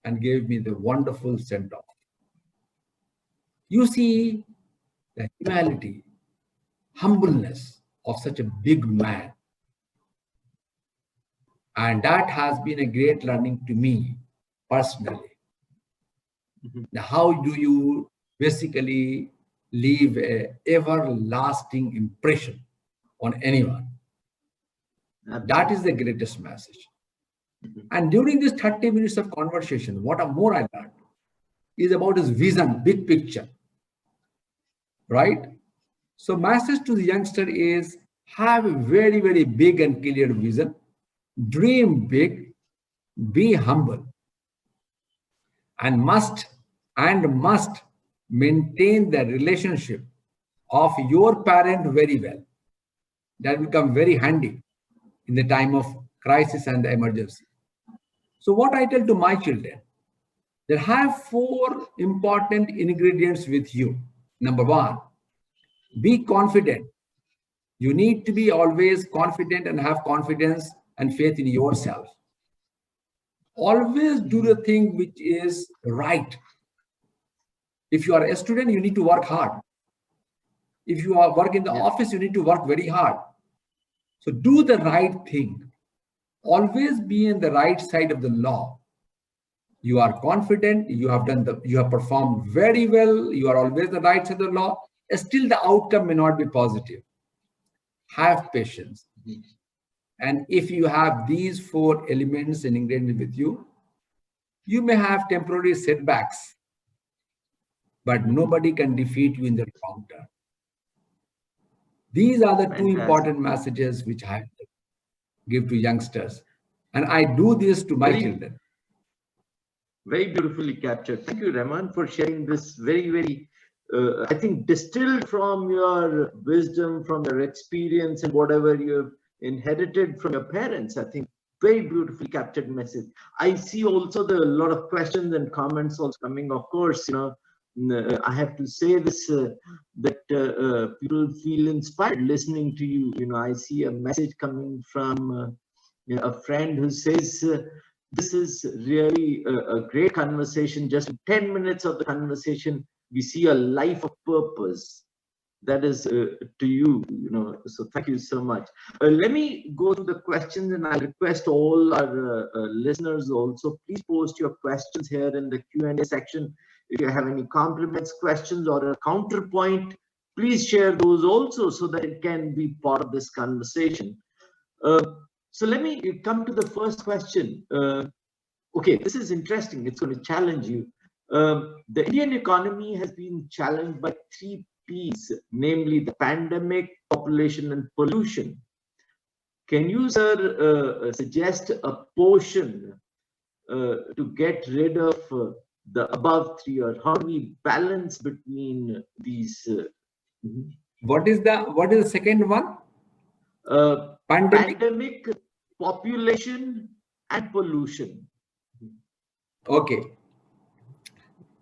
and gave me the wonderful send-off. You see the humility, humbleness of such a big man. And that has been a great learning to me personally. Now, how do you basically leave an everlasting impression on anyone? That is the greatest message. And during this 30 minutes of conversation, what more I learned is about his vision, big picture, right? So message to the youngster is have a very, very big and clear vision, dream big, be humble, and must maintain the relationship of your parent very well. That will come very handy in the time of crisis and the emergency. So what I tell to my children, they have 4 important ingredients with you. Number 1, be confident. You need to be always confident and have confidence and faith in yourself. Always do the thing which is right. If you are a student, you need to work hard. If you are work in the office, you need to work very hard. So do the right thing. Always be in the right side of the law. You are confident, you have performed very well, you are always the right side of the law. Still the outcome may not be positive. Have patience. And if you have these 4 elements and ingredients with you, you may have temporary setbacks, but nobody can defeat you in the long term. These are the 2 important messages which I give to youngsters. And I do this to my children. Very beautifully captured. Thank you, Rahman, for sharing this very, very, I think, distilled from your wisdom, from your experience and whatever you've inherited from your parents. I think very beautifully captured message. I see also a lot of questions and comments also coming. Of course, I have to say this, that people feel inspired listening to you. I see a message coming from a friend who says, this is really a great conversation. Just 10 minutes of the conversation, we see a life of purpose. That is to you, so thank you so much. Let me go to the questions, and I request all our listeners also, please post your questions here in the Q&A section. If you have any compliments, questions, or a counterpoint, please share those also so that it can be part of this conversation. So let me come to the first question. Okay, this is interesting. It's going to challenge you. The Indian economy has been challenged by 3 P's, namely the pandemic, population, and pollution. Can you, sir, suggest a potion to get rid of the above 3, or how do we balance between these? What is the second one? Pandemic, population, and pollution. Okay.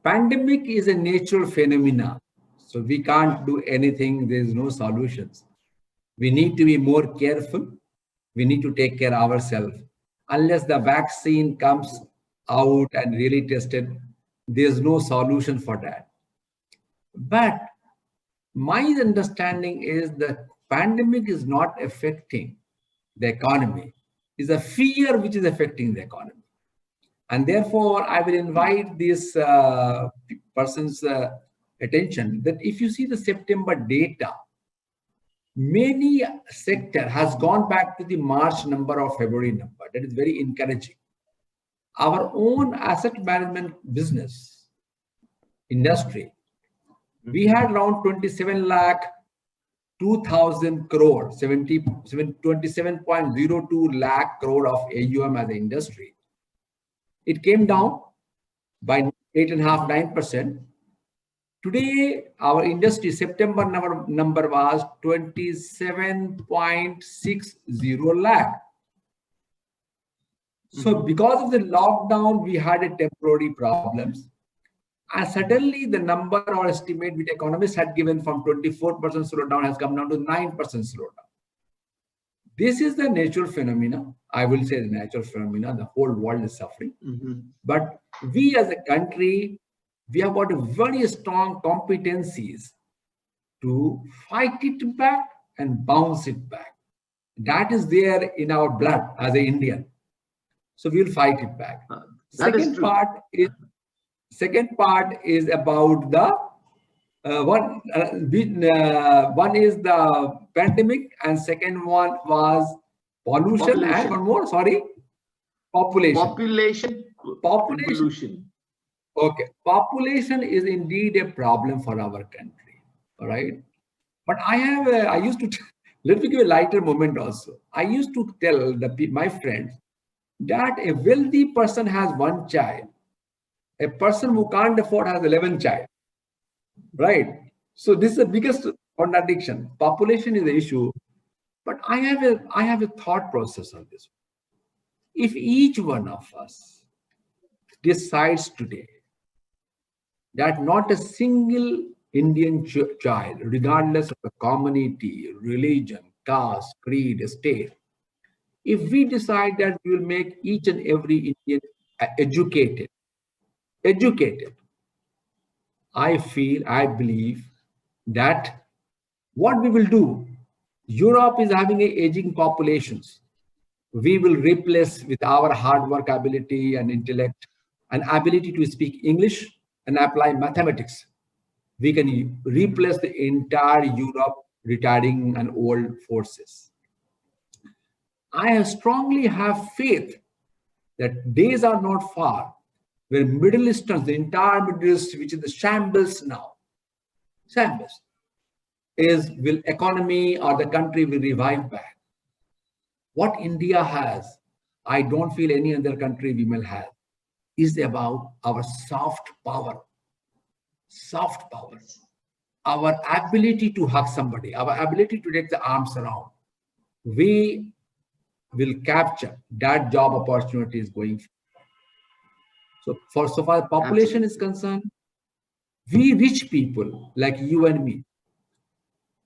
Pandemic is a natural phenomena. So we can't do anything. There is no solutions. We need to be more careful. We need to take care of ourselves. Unless the vaccine comes out and really tested, there's no solution for that. But my understanding is the pandemic is not affecting the economy. It's a fear which is affecting the economy. And therefore, I will invite this person's attention that if you see the September data, many sector has gone back to the March number or February number. That is very encouraging. Our own asset management business industry, we had around 27 lakh 2,000 crore, 27.02 lakh crore of AUM as an industry. It came down by 8.5%, 9%. Today, our industry September number was 27.60 lakh. So because of the lockdown, we had a temporary problems. And suddenly the number or estimate which economists had given from 24% slowdown has come down to 9% slowdown. This is the natural phenomena. I will say the natural phenomena. The whole world is suffering. But we as a country, we have got a very strong competencies to fight it back and bounce it back. That is there in our blood as an Indian. So we'll fight it back. Second part is about the one is the pandemic, and second one was pollution. And one more, sorry, population. Okay, population is indeed a problem for our country. All right, but I used to let me give a lighter moment also. I used to tell my friends that a wealthy person has one child. A person who can't afford has 11 child, right? So this is the biggest contradiction. Population is the issue, but I have a thought process on this. If each one of us decides today that not a single Indian child, regardless of the community, religion, caste, creed, state, if we decide that we will make each and every Indian educated, I believe that what we will do, Europe is having aging populations. We will replace with our hard work ability and intellect and ability to speak English and apply mathematics. We can replace the entire Europe retiring and old forces. I strongly have faith that days are not far where Middle Eastern, the entire Middle East, which is the shambles now, will economy or the country will revive back. What India has, I don't feel any other country we will have, is about our soft power, our ability to hug somebody, our ability to take the arms around. We will capture that job opportunities going forward. So far population is concerned, we rich people like you and me,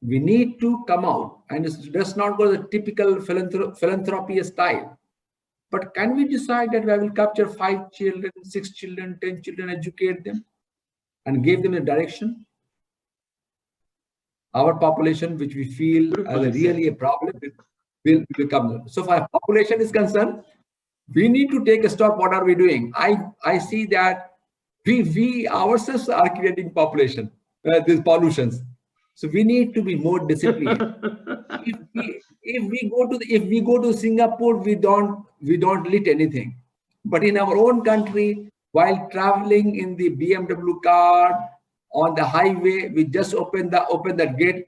we need to come out, and let's not go the typical philanthropy style. But can we decide that we will capture 5 children, 6 children, 10 children, educate them, and give them a direction? Our population, which we feel as really a problem, will become. So far population is concerned, we need to take a stop. What are we doing? I see that we ourselves are creating population, these pollutions. So we need to be more disciplined. if we go to Singapore, we don't lit anything. But in our own country, while traveling in the BMW car on the highway, we just open the gate.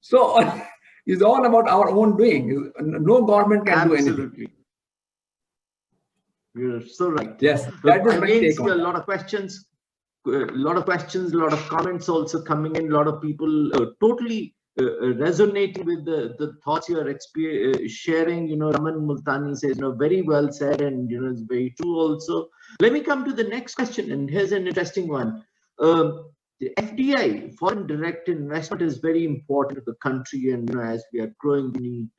So it's all about our own doing. No government can do anything. You're so right. Yes, that is my take on a lot of questions, a lot of comments also coming in. A lot of people totally resonating with the thoughts you are sharing. Raman Multani says, very well said, and it's very true also. Let me come to the next question, and here's an interesting one. the FDI, foreign direct investment, is very important to the country, and as we are growing, we need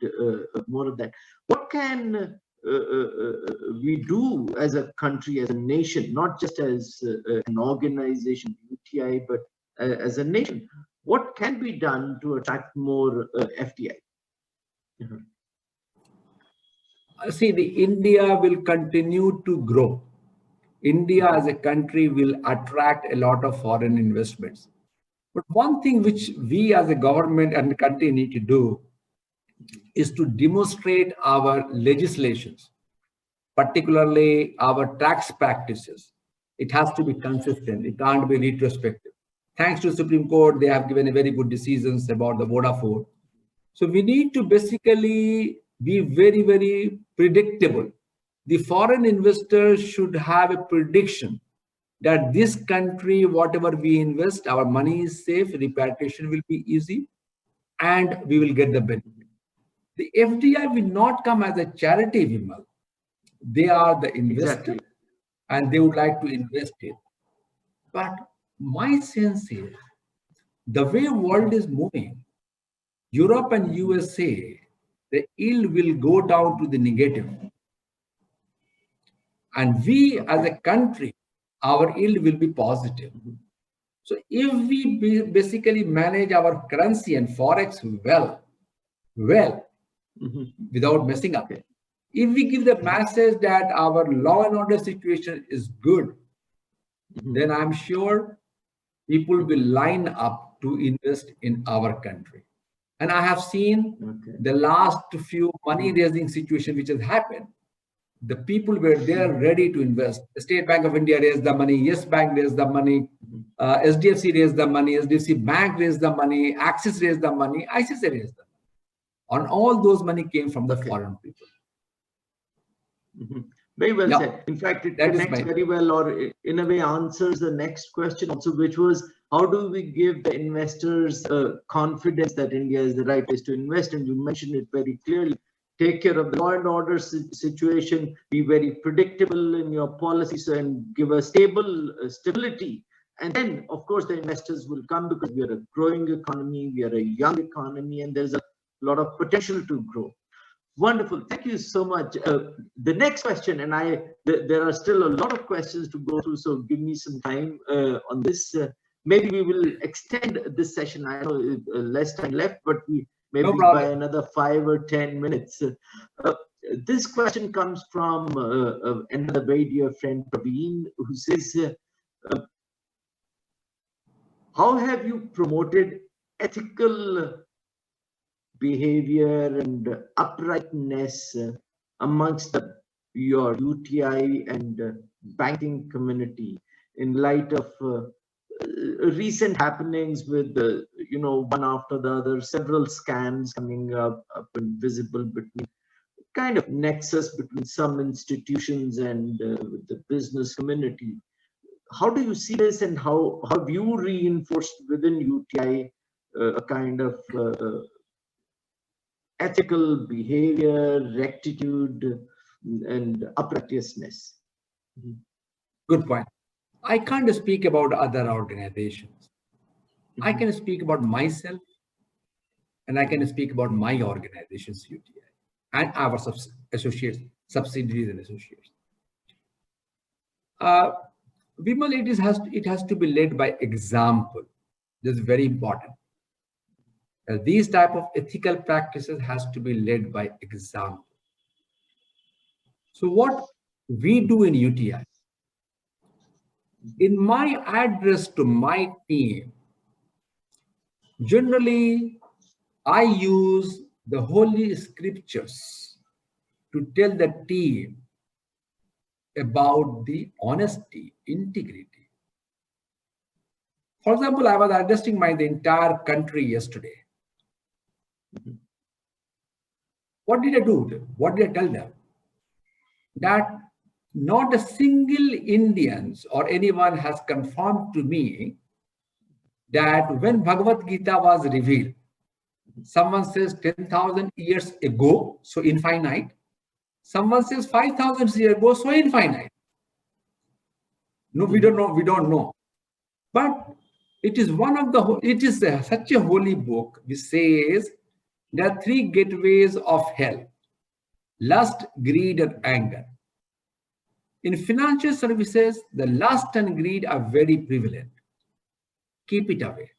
more of that. What can we do as a country, as a nation, not just as an organization, UTI, but as a nation? What can be done to attract more FDI? See, India will continue to grow. India as a country will attract a lot of foreign investments. But one thing which we as a government and the country need to do is to demonstrate our legislations, particularly our tax practices. It has to be consistent. It can't be retrospective. Thanks to Supreme Court, they have given a very good decisions about the Vodafone. So we need to basically be very, very predictable. The foreign investors should have a prediction that this country, whatever we invest, our money is safe, repatriation will be easy, and we will get the benefit. The FDI will not come as a charity, Vimal. They are the investor, and they would like to invest it. But my sense is, the way world is moving, Europe and USA, the yield will go down to the negative. And we as a country, our yield will be positive. So if we basically manage our currency and Forex well, without messing up, if we give the message that our law and order situation is good, then I'm sure people will line up to invest in our country. And I have seen the last few money raising situation which has happened. The people were there ready to invest. The State Bank of India raised the money. Yes Bank raised the money. SDFC raised the money. SDFC Bank raised the money. Axis raised the money. ICICI raised the money. And all those money came from the foreign people. Very well said. In fact, it connects very well, or in a way answers the next question also, which was, how do we give the investors confidence that India is the right place to invest? And you mentioned it very clearly. Take care of the law and order situation, be very predictable in your policies, and give a stability. And then, of course, the investors will come, because we are a growing economy, we are a young economy, and there's a lot of potential to grow. Wonderful. Thank you so much. The next question, and there are still a lot of questions to go through, so give me some time on this. Maybe we will extend this session. I know less time left, but we maybe by another 5 or 10 minutes. This question comes from another very dear friend, Praveen, who says, how have you promoted ethical behavior and uprightness amongst your UTI and banking community in light of recent happenings with one after the other, several scams coming up and visible, between kind of nexus between some institutions and the business community? How do you see this, and how have you reinforced within UTI a kind of ethical behavior, rectitude, and uprightness? Good point. I can't speak about other organizations. I can speak about myself, and I can speak about my organizations, UTI, and our associates, subsidiaries and associates. Vimal, it has to be led by example. This is very important. These type of ethical practices has to be led by example. So what we do in UTI, in my address to my team, generally I use the Holy Scriptures to tell the team about the honesty, integrity. For example, I was addressing the entire country yesterday. What did I do? What did I tell them? That not a single Indians or anyone has confirmed to me that when Bhagavad Gita was revealed, someone says 10,000 years ago, so infinite. Someone says 5,000 years ago, so infinite. No, we don't know. But it is such a holy book which says there are three gateways of hell: lust, greed, and anger. In financial services, the lust and greed are very prevalent. Keep it away.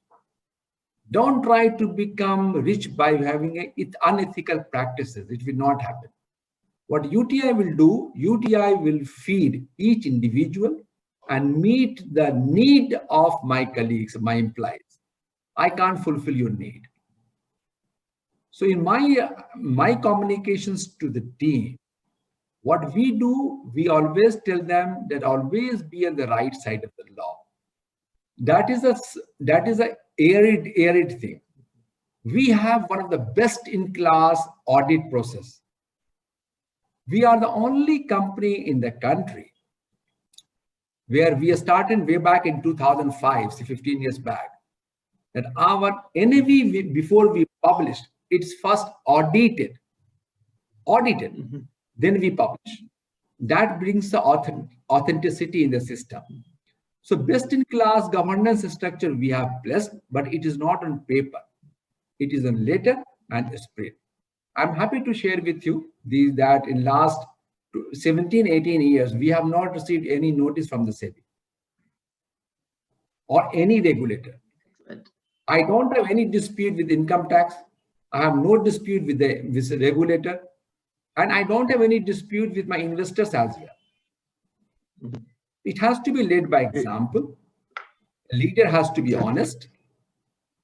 Don't try to become rich by having unethical practices. It will not happen. What UTI will do, UTI will feed each individual and meet the need of my colleagues, my employees. I can't fulfill your need. So in my communications to the team, what we do, we always tell them that always be on the right side of the law. That is a arid thing. We have one of the best in class audit process. We are the only company in the country where we started way back in 2005, 15 years back, that our NAV, before we published, it's first audited, then we publish. That brings the authenticity in the system. So best in class governance structure we have blessed, but it is not on paper. It is on letter and spirit. I'm happy to share with you that in last 17, 18 years, we have not received any notice from the SEBI or any regulator. I don't have any dispute with income tax. I have no dispute with the regulator. And I don't have any dispute with my investors as well. It has to be led by example. The leader has to be honest.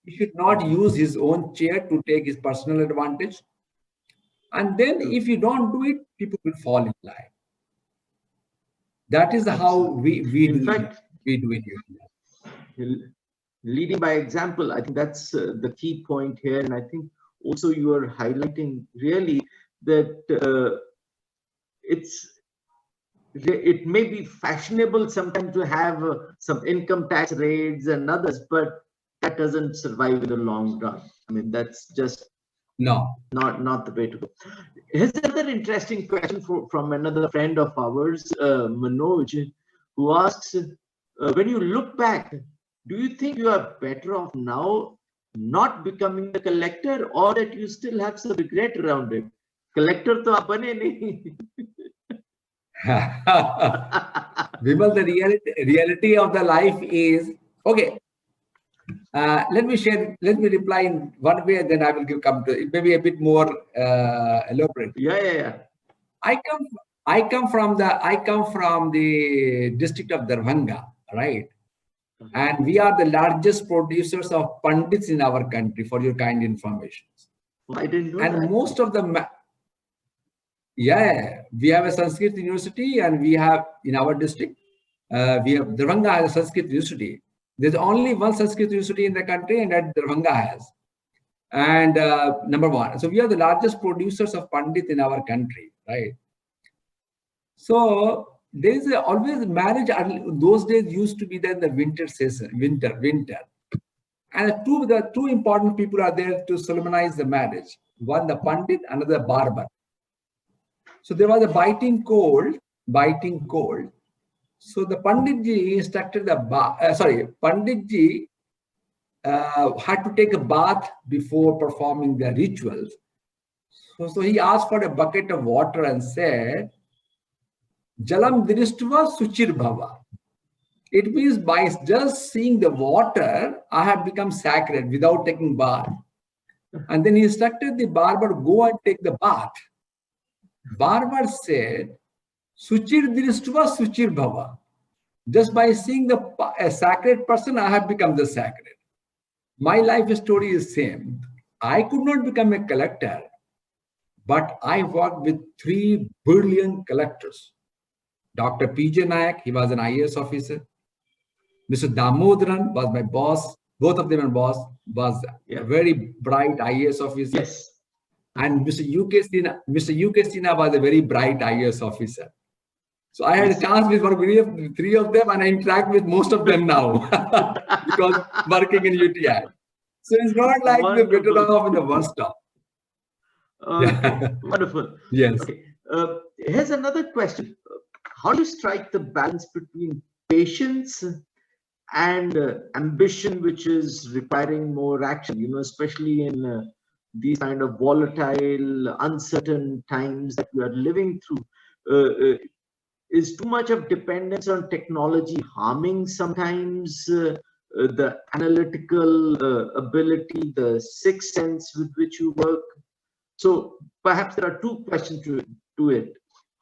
He should not use his own chair to take his personal advantage. And then if you don't do it, people will fall in line. That is how we do it. Leading by example, I think that's the key point here. And I think also you are highlighting really that it may be fashionable sometimes to have some income tax raids and others, but that doesn't survive in the long run. I mean, that's just not the way to go. Here's another interesting question from another friend of ours, Manoj, who asks, when you look back, do you think you are better off now not becoming the collector, or that you still have some regret around it? Collector to aap bane nahi. Vimal, the reality of the life is, okay, let me reply in one way, and then I will come to it. Maybe a bit more elaborate. Yeah. I come from the district of Darbhanga, right? And we are the largest producers of pandits in our country, for your kind information. I didn't know and that. Most of the we have a Sanskrit university, and we have in our district, we have Darbhanga has a Sanskrit university. There's only one Sanskrit university in the country, and that Darbhanga has. And number one, so we are the largest producers of pandit in our country, right? So there is always marriage. Those days used to be there in the winter season, winter. And the two important people are there to solemnize the marriage. One the pandit, another barber. So there was a biting cold. So the Panditji instructed Panditji had to take a bath before performing the rituals. So he asked for a bucket of water and said, Jalam Diristva Suchir Bhava. It means by just seeing the water, I have become sacred without taking bath. And then he instructed the barber, go and take the bath. Barber said, Suchir Diristva Suchir Bhava. Just by seeing a sacred person, I have become the sacred. My life story is same. I could not become a collector, but I worked with 3 brilliant collectors. Dr. P.J. Nayak, he was an IAS officer. Mr. Damodaran was my boss. Both of them was a very bright IAS officer. Yes. And Mr. U.K. Sinha was a very bright IAS officer. So I had a chance with 3 of them, and I interact with most of them now because working in UTI. So it's not like the better off in the worst off. Wonderful. Yes. Okay. Here's another question. How do you strike the balance between patience and ambition, which is requiring more action, especially in these kind of volatile, uncertain times that we are living through. Is too much of dependence on technology harming sometimes the analytical ability, the sixth sense with which you work? So perhaps there are two questions to it.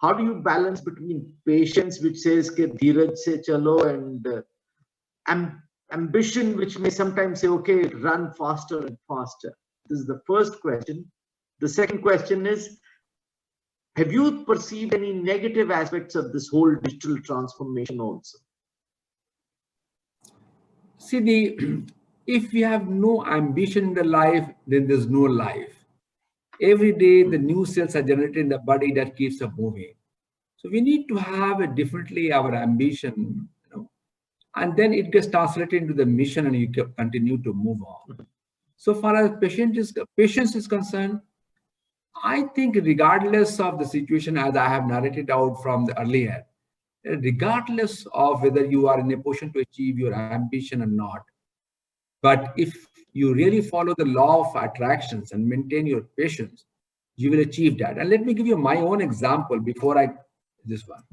How do you balance between patience, which says ke dheeraj se chalo, and ambition, which may sometimes say, okay, run faster and faster? This is the first question. The second question is, have you perceived any negative aspects of this whole digital transformation also? See, if we have no ambition in the life, then there's no life. Every day, the new cells are generated in the body that keeps us moving. So we need to have differently our ambition, and then it gets translated into the mission, and you continue to move on. So far as patience is concerned, I think regardless of the situation, as I have narrated out from the earlier, regardless of whether you are in a position to achieve your ambition or not, but if you really follow the law of attractions and maintain your patience, you will achieve that. And let me give you my own example before this one.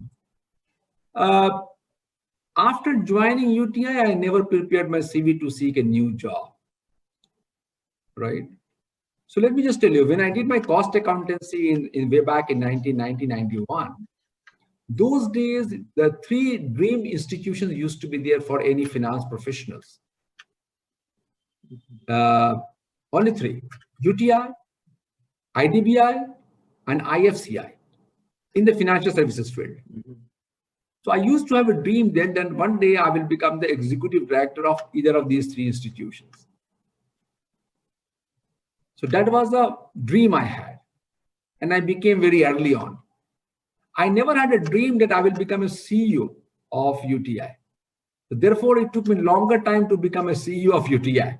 After joining UTI, I never prepared my CV to seek a new job, right? So let me just tell you, when I did my cost accountancy in way back in 1991, those days, the three dream institutions used to be there for any finance professionals. Only three: UTI, IDBI, and IFCI in the financial services field. So I used to have a dream then that one day I will become the executive director of either of these three institutions. So that was a dream I had, and I became very early on. I never had a dream that I will become a CEO of UTI. So therefore, it took me longer time to become a CEO of UTI.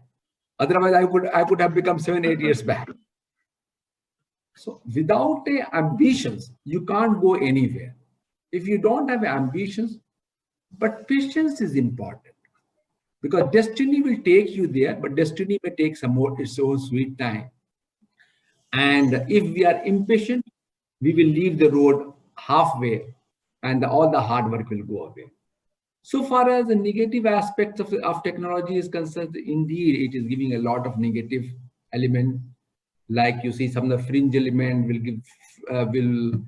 Otherwise, I could have become 7-8 years back. So without ambitions, you can't go anywhere. If you don't have ambitions, but patience is important, because destiny will take you there, but destiny may take its own sweet time. And if we are impatient, we will leave the road halfway, and all the hard work will go away. So far as the negative aspects of technology is concerned, indeed, it is giving a lot of negative element. Like you see, some of the fringe element will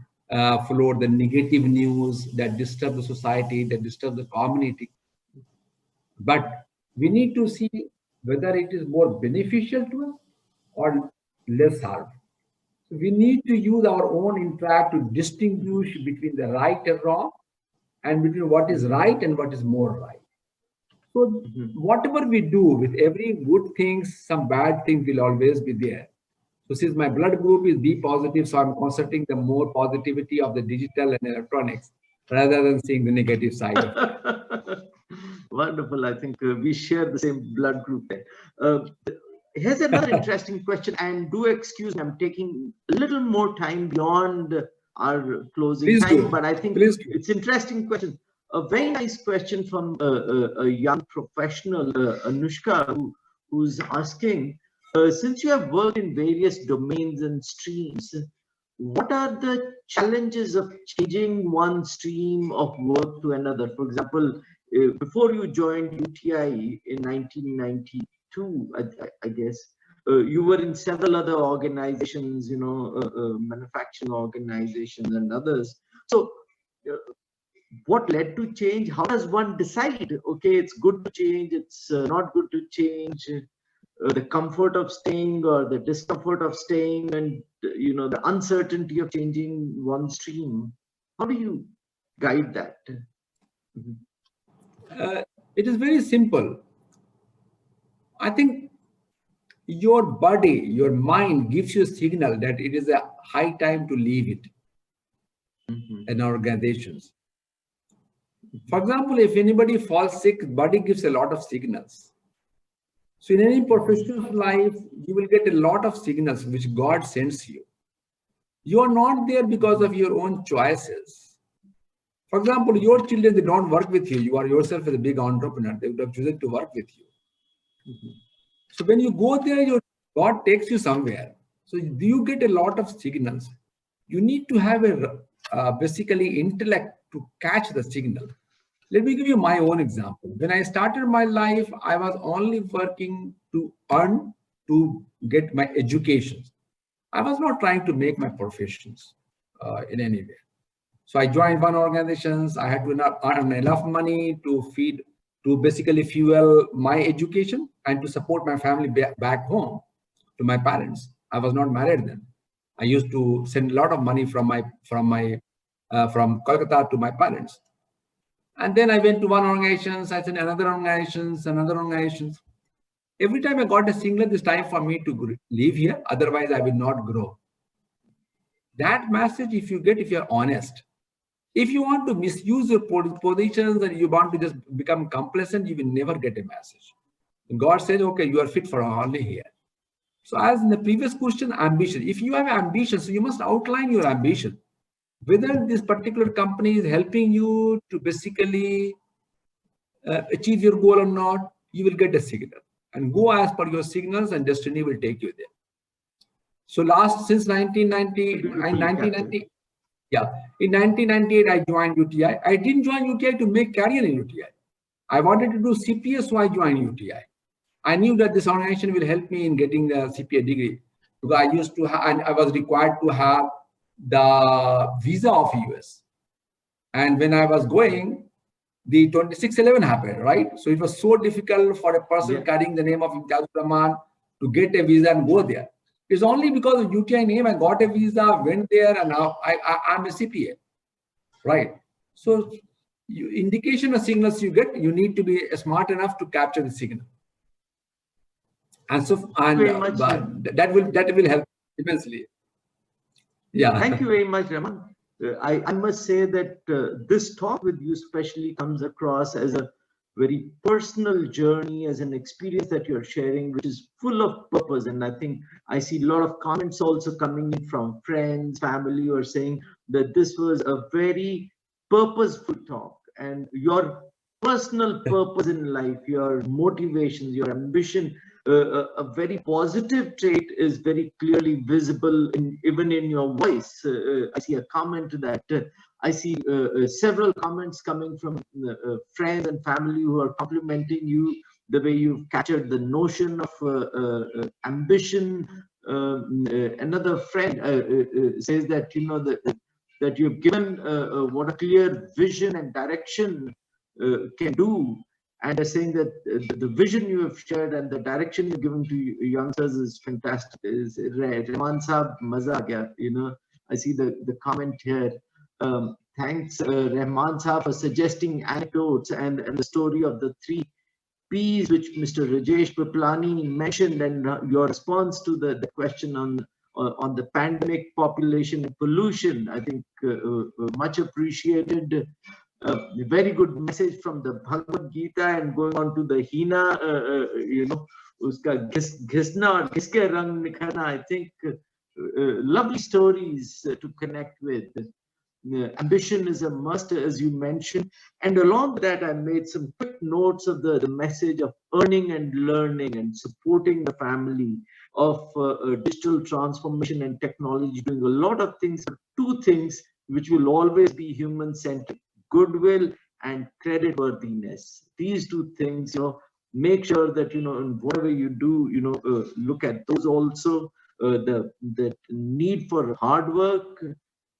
float the negative news that disturb the society, that disturb the community. But we need to see whether it is more beneficial to us or less harmful. So we need to use our own intellect to distinguish between the right and wrong, and between what is right and what is more right. So whatever we do, with every good things, some bad things will always be there. So since my blood group is B positive, so I'm concentrating the more positivity of the digital and electronics rather than seeing the negative side of it. Wonderful. I think we share the same blood group there. Here's another interesting question, and do excuse me, I'm taking a little more time beyond our closing time, but I think it's interesting question. A very nice question from a young professional, Anushka, who's asking, since you have worked in various domains and streams, what are the challenges of changing one stream of work to another? For example, before you joined UTI in 1992, I guess, you were in several other organizations, manufacturing organizations and others. So what led to change? How does one decide, okay, it's good to change, it's not good to change? The comfort of staying or the discomfort of staying, and the uncertainty of changing one stream. How do you guide that? It is very simple. I think your body, your mind gives you a signal that it is a high time to leave it in organizations. For example, if anybody falls sick, body gives a lot of signals. So in any professional life, you will get a lot of signals which God sends you. You are not there because of your own choices. For example, your children, they don't work with you. You are yourself as a big entrepreneur. They would have chosen to work with you. So when you go there, your God takes you somewhere. So you get a lot of signals. You need to have a basically intellect to catch the signal. Let me give you my own example. When I started my life, I was only working to earn to get my education. I was not trying to make my professions in any way. So I joined one organization. I had to earn enough money to basically fuel my education and to support my family back home to my parents. I was not married then. I used to send a lot of money from Kolkata to my parents. And then I went to one organization, I sent another organization. Every time I got a signal, it's time for me to leave here. Otherwise, I will not grow. That message, if you're honest, if you want to misuse your positions and you want to just become complacent, you will never get a message. And God says, okay, you are fit for only here. So as in the previous question, ambition. If you have ambition, so you must outline your ambition. Whether this particular company is helping you to basically achieve your goal or not, you will get a signal. And go as per your signals and destiny will take you there. So since 1990, yeah, in 1998, I joined UTI. I didn't join UTI to make career in UTI. I wanted to do CPA, so I joined UTI. I knew that this organization will help me in getting the CPA degree because I used to and I was required to have the visa of US. And when I was going, the 2611 happened, right? So it was so difficult for a person carrying the name of Imtiazur Rahman to get a visa and go there. It's only because of UTI name I got a visa, went there, and now I'm a CPA, right? So indication of signals you get, you need to be smart enough to capture the signal. And so that will help immensely. Yeah. Thank you very much, Raman. I must say that this talk with you especially comes across as a very personal journey, as an experience that you're sharing, which is full of purpose. And I think I see a lot of comments also coming in from friends, family, who are saying that this was a very purposeful talk, and your personal purpose in life, your motivations, your ambition, a very positive trait is very clearly visible even in your voice. I see a comment that I see several comments coming from friends and family who are complimenting you, the way you've captured the notion of ambition. Another friend says that, you know, that you've given what a clear vision and direction can do. And they're saying that the vision you have shared and the direction you've given to youngsters is fantastic. Is Rahman Saab, maza aa gaya. You know, I see the comment here. Thanks, Rahman Saab, for suggesting anecdotes and the story of the 3 P's which Mr. Rajesh Piplani mentioned, and your response to the question on the pandemic, population, and pollution. I think much appreciated. Very good message from the Bhagavad Gita, and going on to the Hina, you know, uska ghisna aur kiske rang nikhana. I think lovely stories to connect with. Ambition is a must, as you mentioned, and along with that, I made some quick notes of the message of earning and learning and supporting the family, of digital transformation and technology, doing a lot of things. 2 things which will always be human-centered: goodwill and creditworthiness. These 2 things, you know, make sure that, you know, in whatever you do, you know, look at those also. The need for hard work,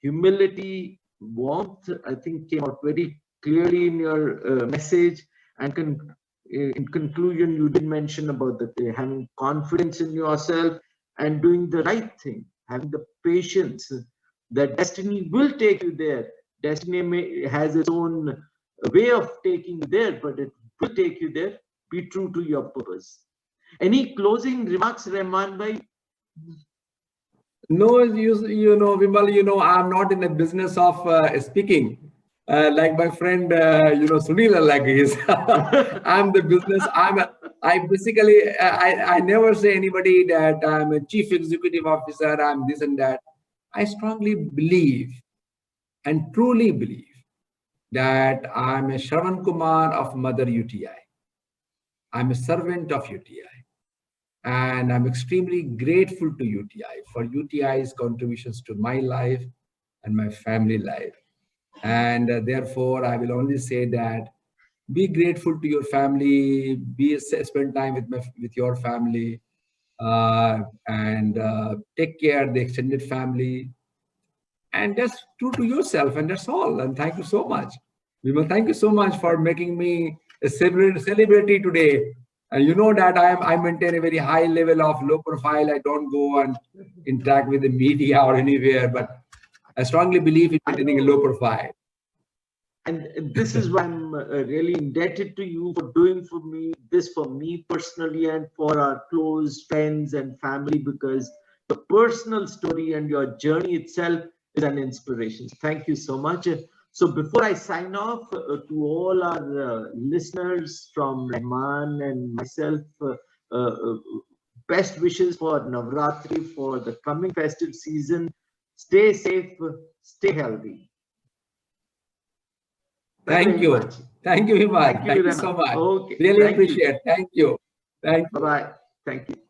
humility, warmth, I think came out very clearly in your message. And in conclusion, you did mention about having confidence in yourself and doing the right thing, having the patience that destiny will take you there. Destiny has its own way of taking you there, but it will take you there. Be true to your purpose. Any closing remarks, Rahman bhai? No, you know, Vimal, you know, I'm not in the business of speaking. Like my friend, you know, Sunil, like he's, I'm the business. I basically, I never say anybody that I'm a chief executive officer, I'm this and that. I strongly believe and truly believe that I'm a Shravan Kumar of Mother UTI. I'm a servant of UTI. And I'm extremely grateful to UTI for UTI's contributions to my life and my family life. And therefore, I will only say that be grateful to your family, spend time with your family, and take care of the extended family. And that's true to yourself, and that's all. And thank you so much. Vimal, thank you so much for making me a celebrity today. And you know that I maintain a very high level of low profile. I don't go and interact with the media or anywhere, but I strongly believe in maintaining a low profile. And this is why I'm really indebted to you for doing this for me personally and for our close friends and family, because the personal story and your journey itself is an inspiration. Thank you so much. So before I sign off, to all our listeners from Rahman and myself, best wishes for Navratri, for the coming festive season. Stay safe, stay healthy. Thank you. Thank you, Vimal. Thank you so much. Okay. Really appreciate it. Thank you. Thank you. Bye-bye. Thank you.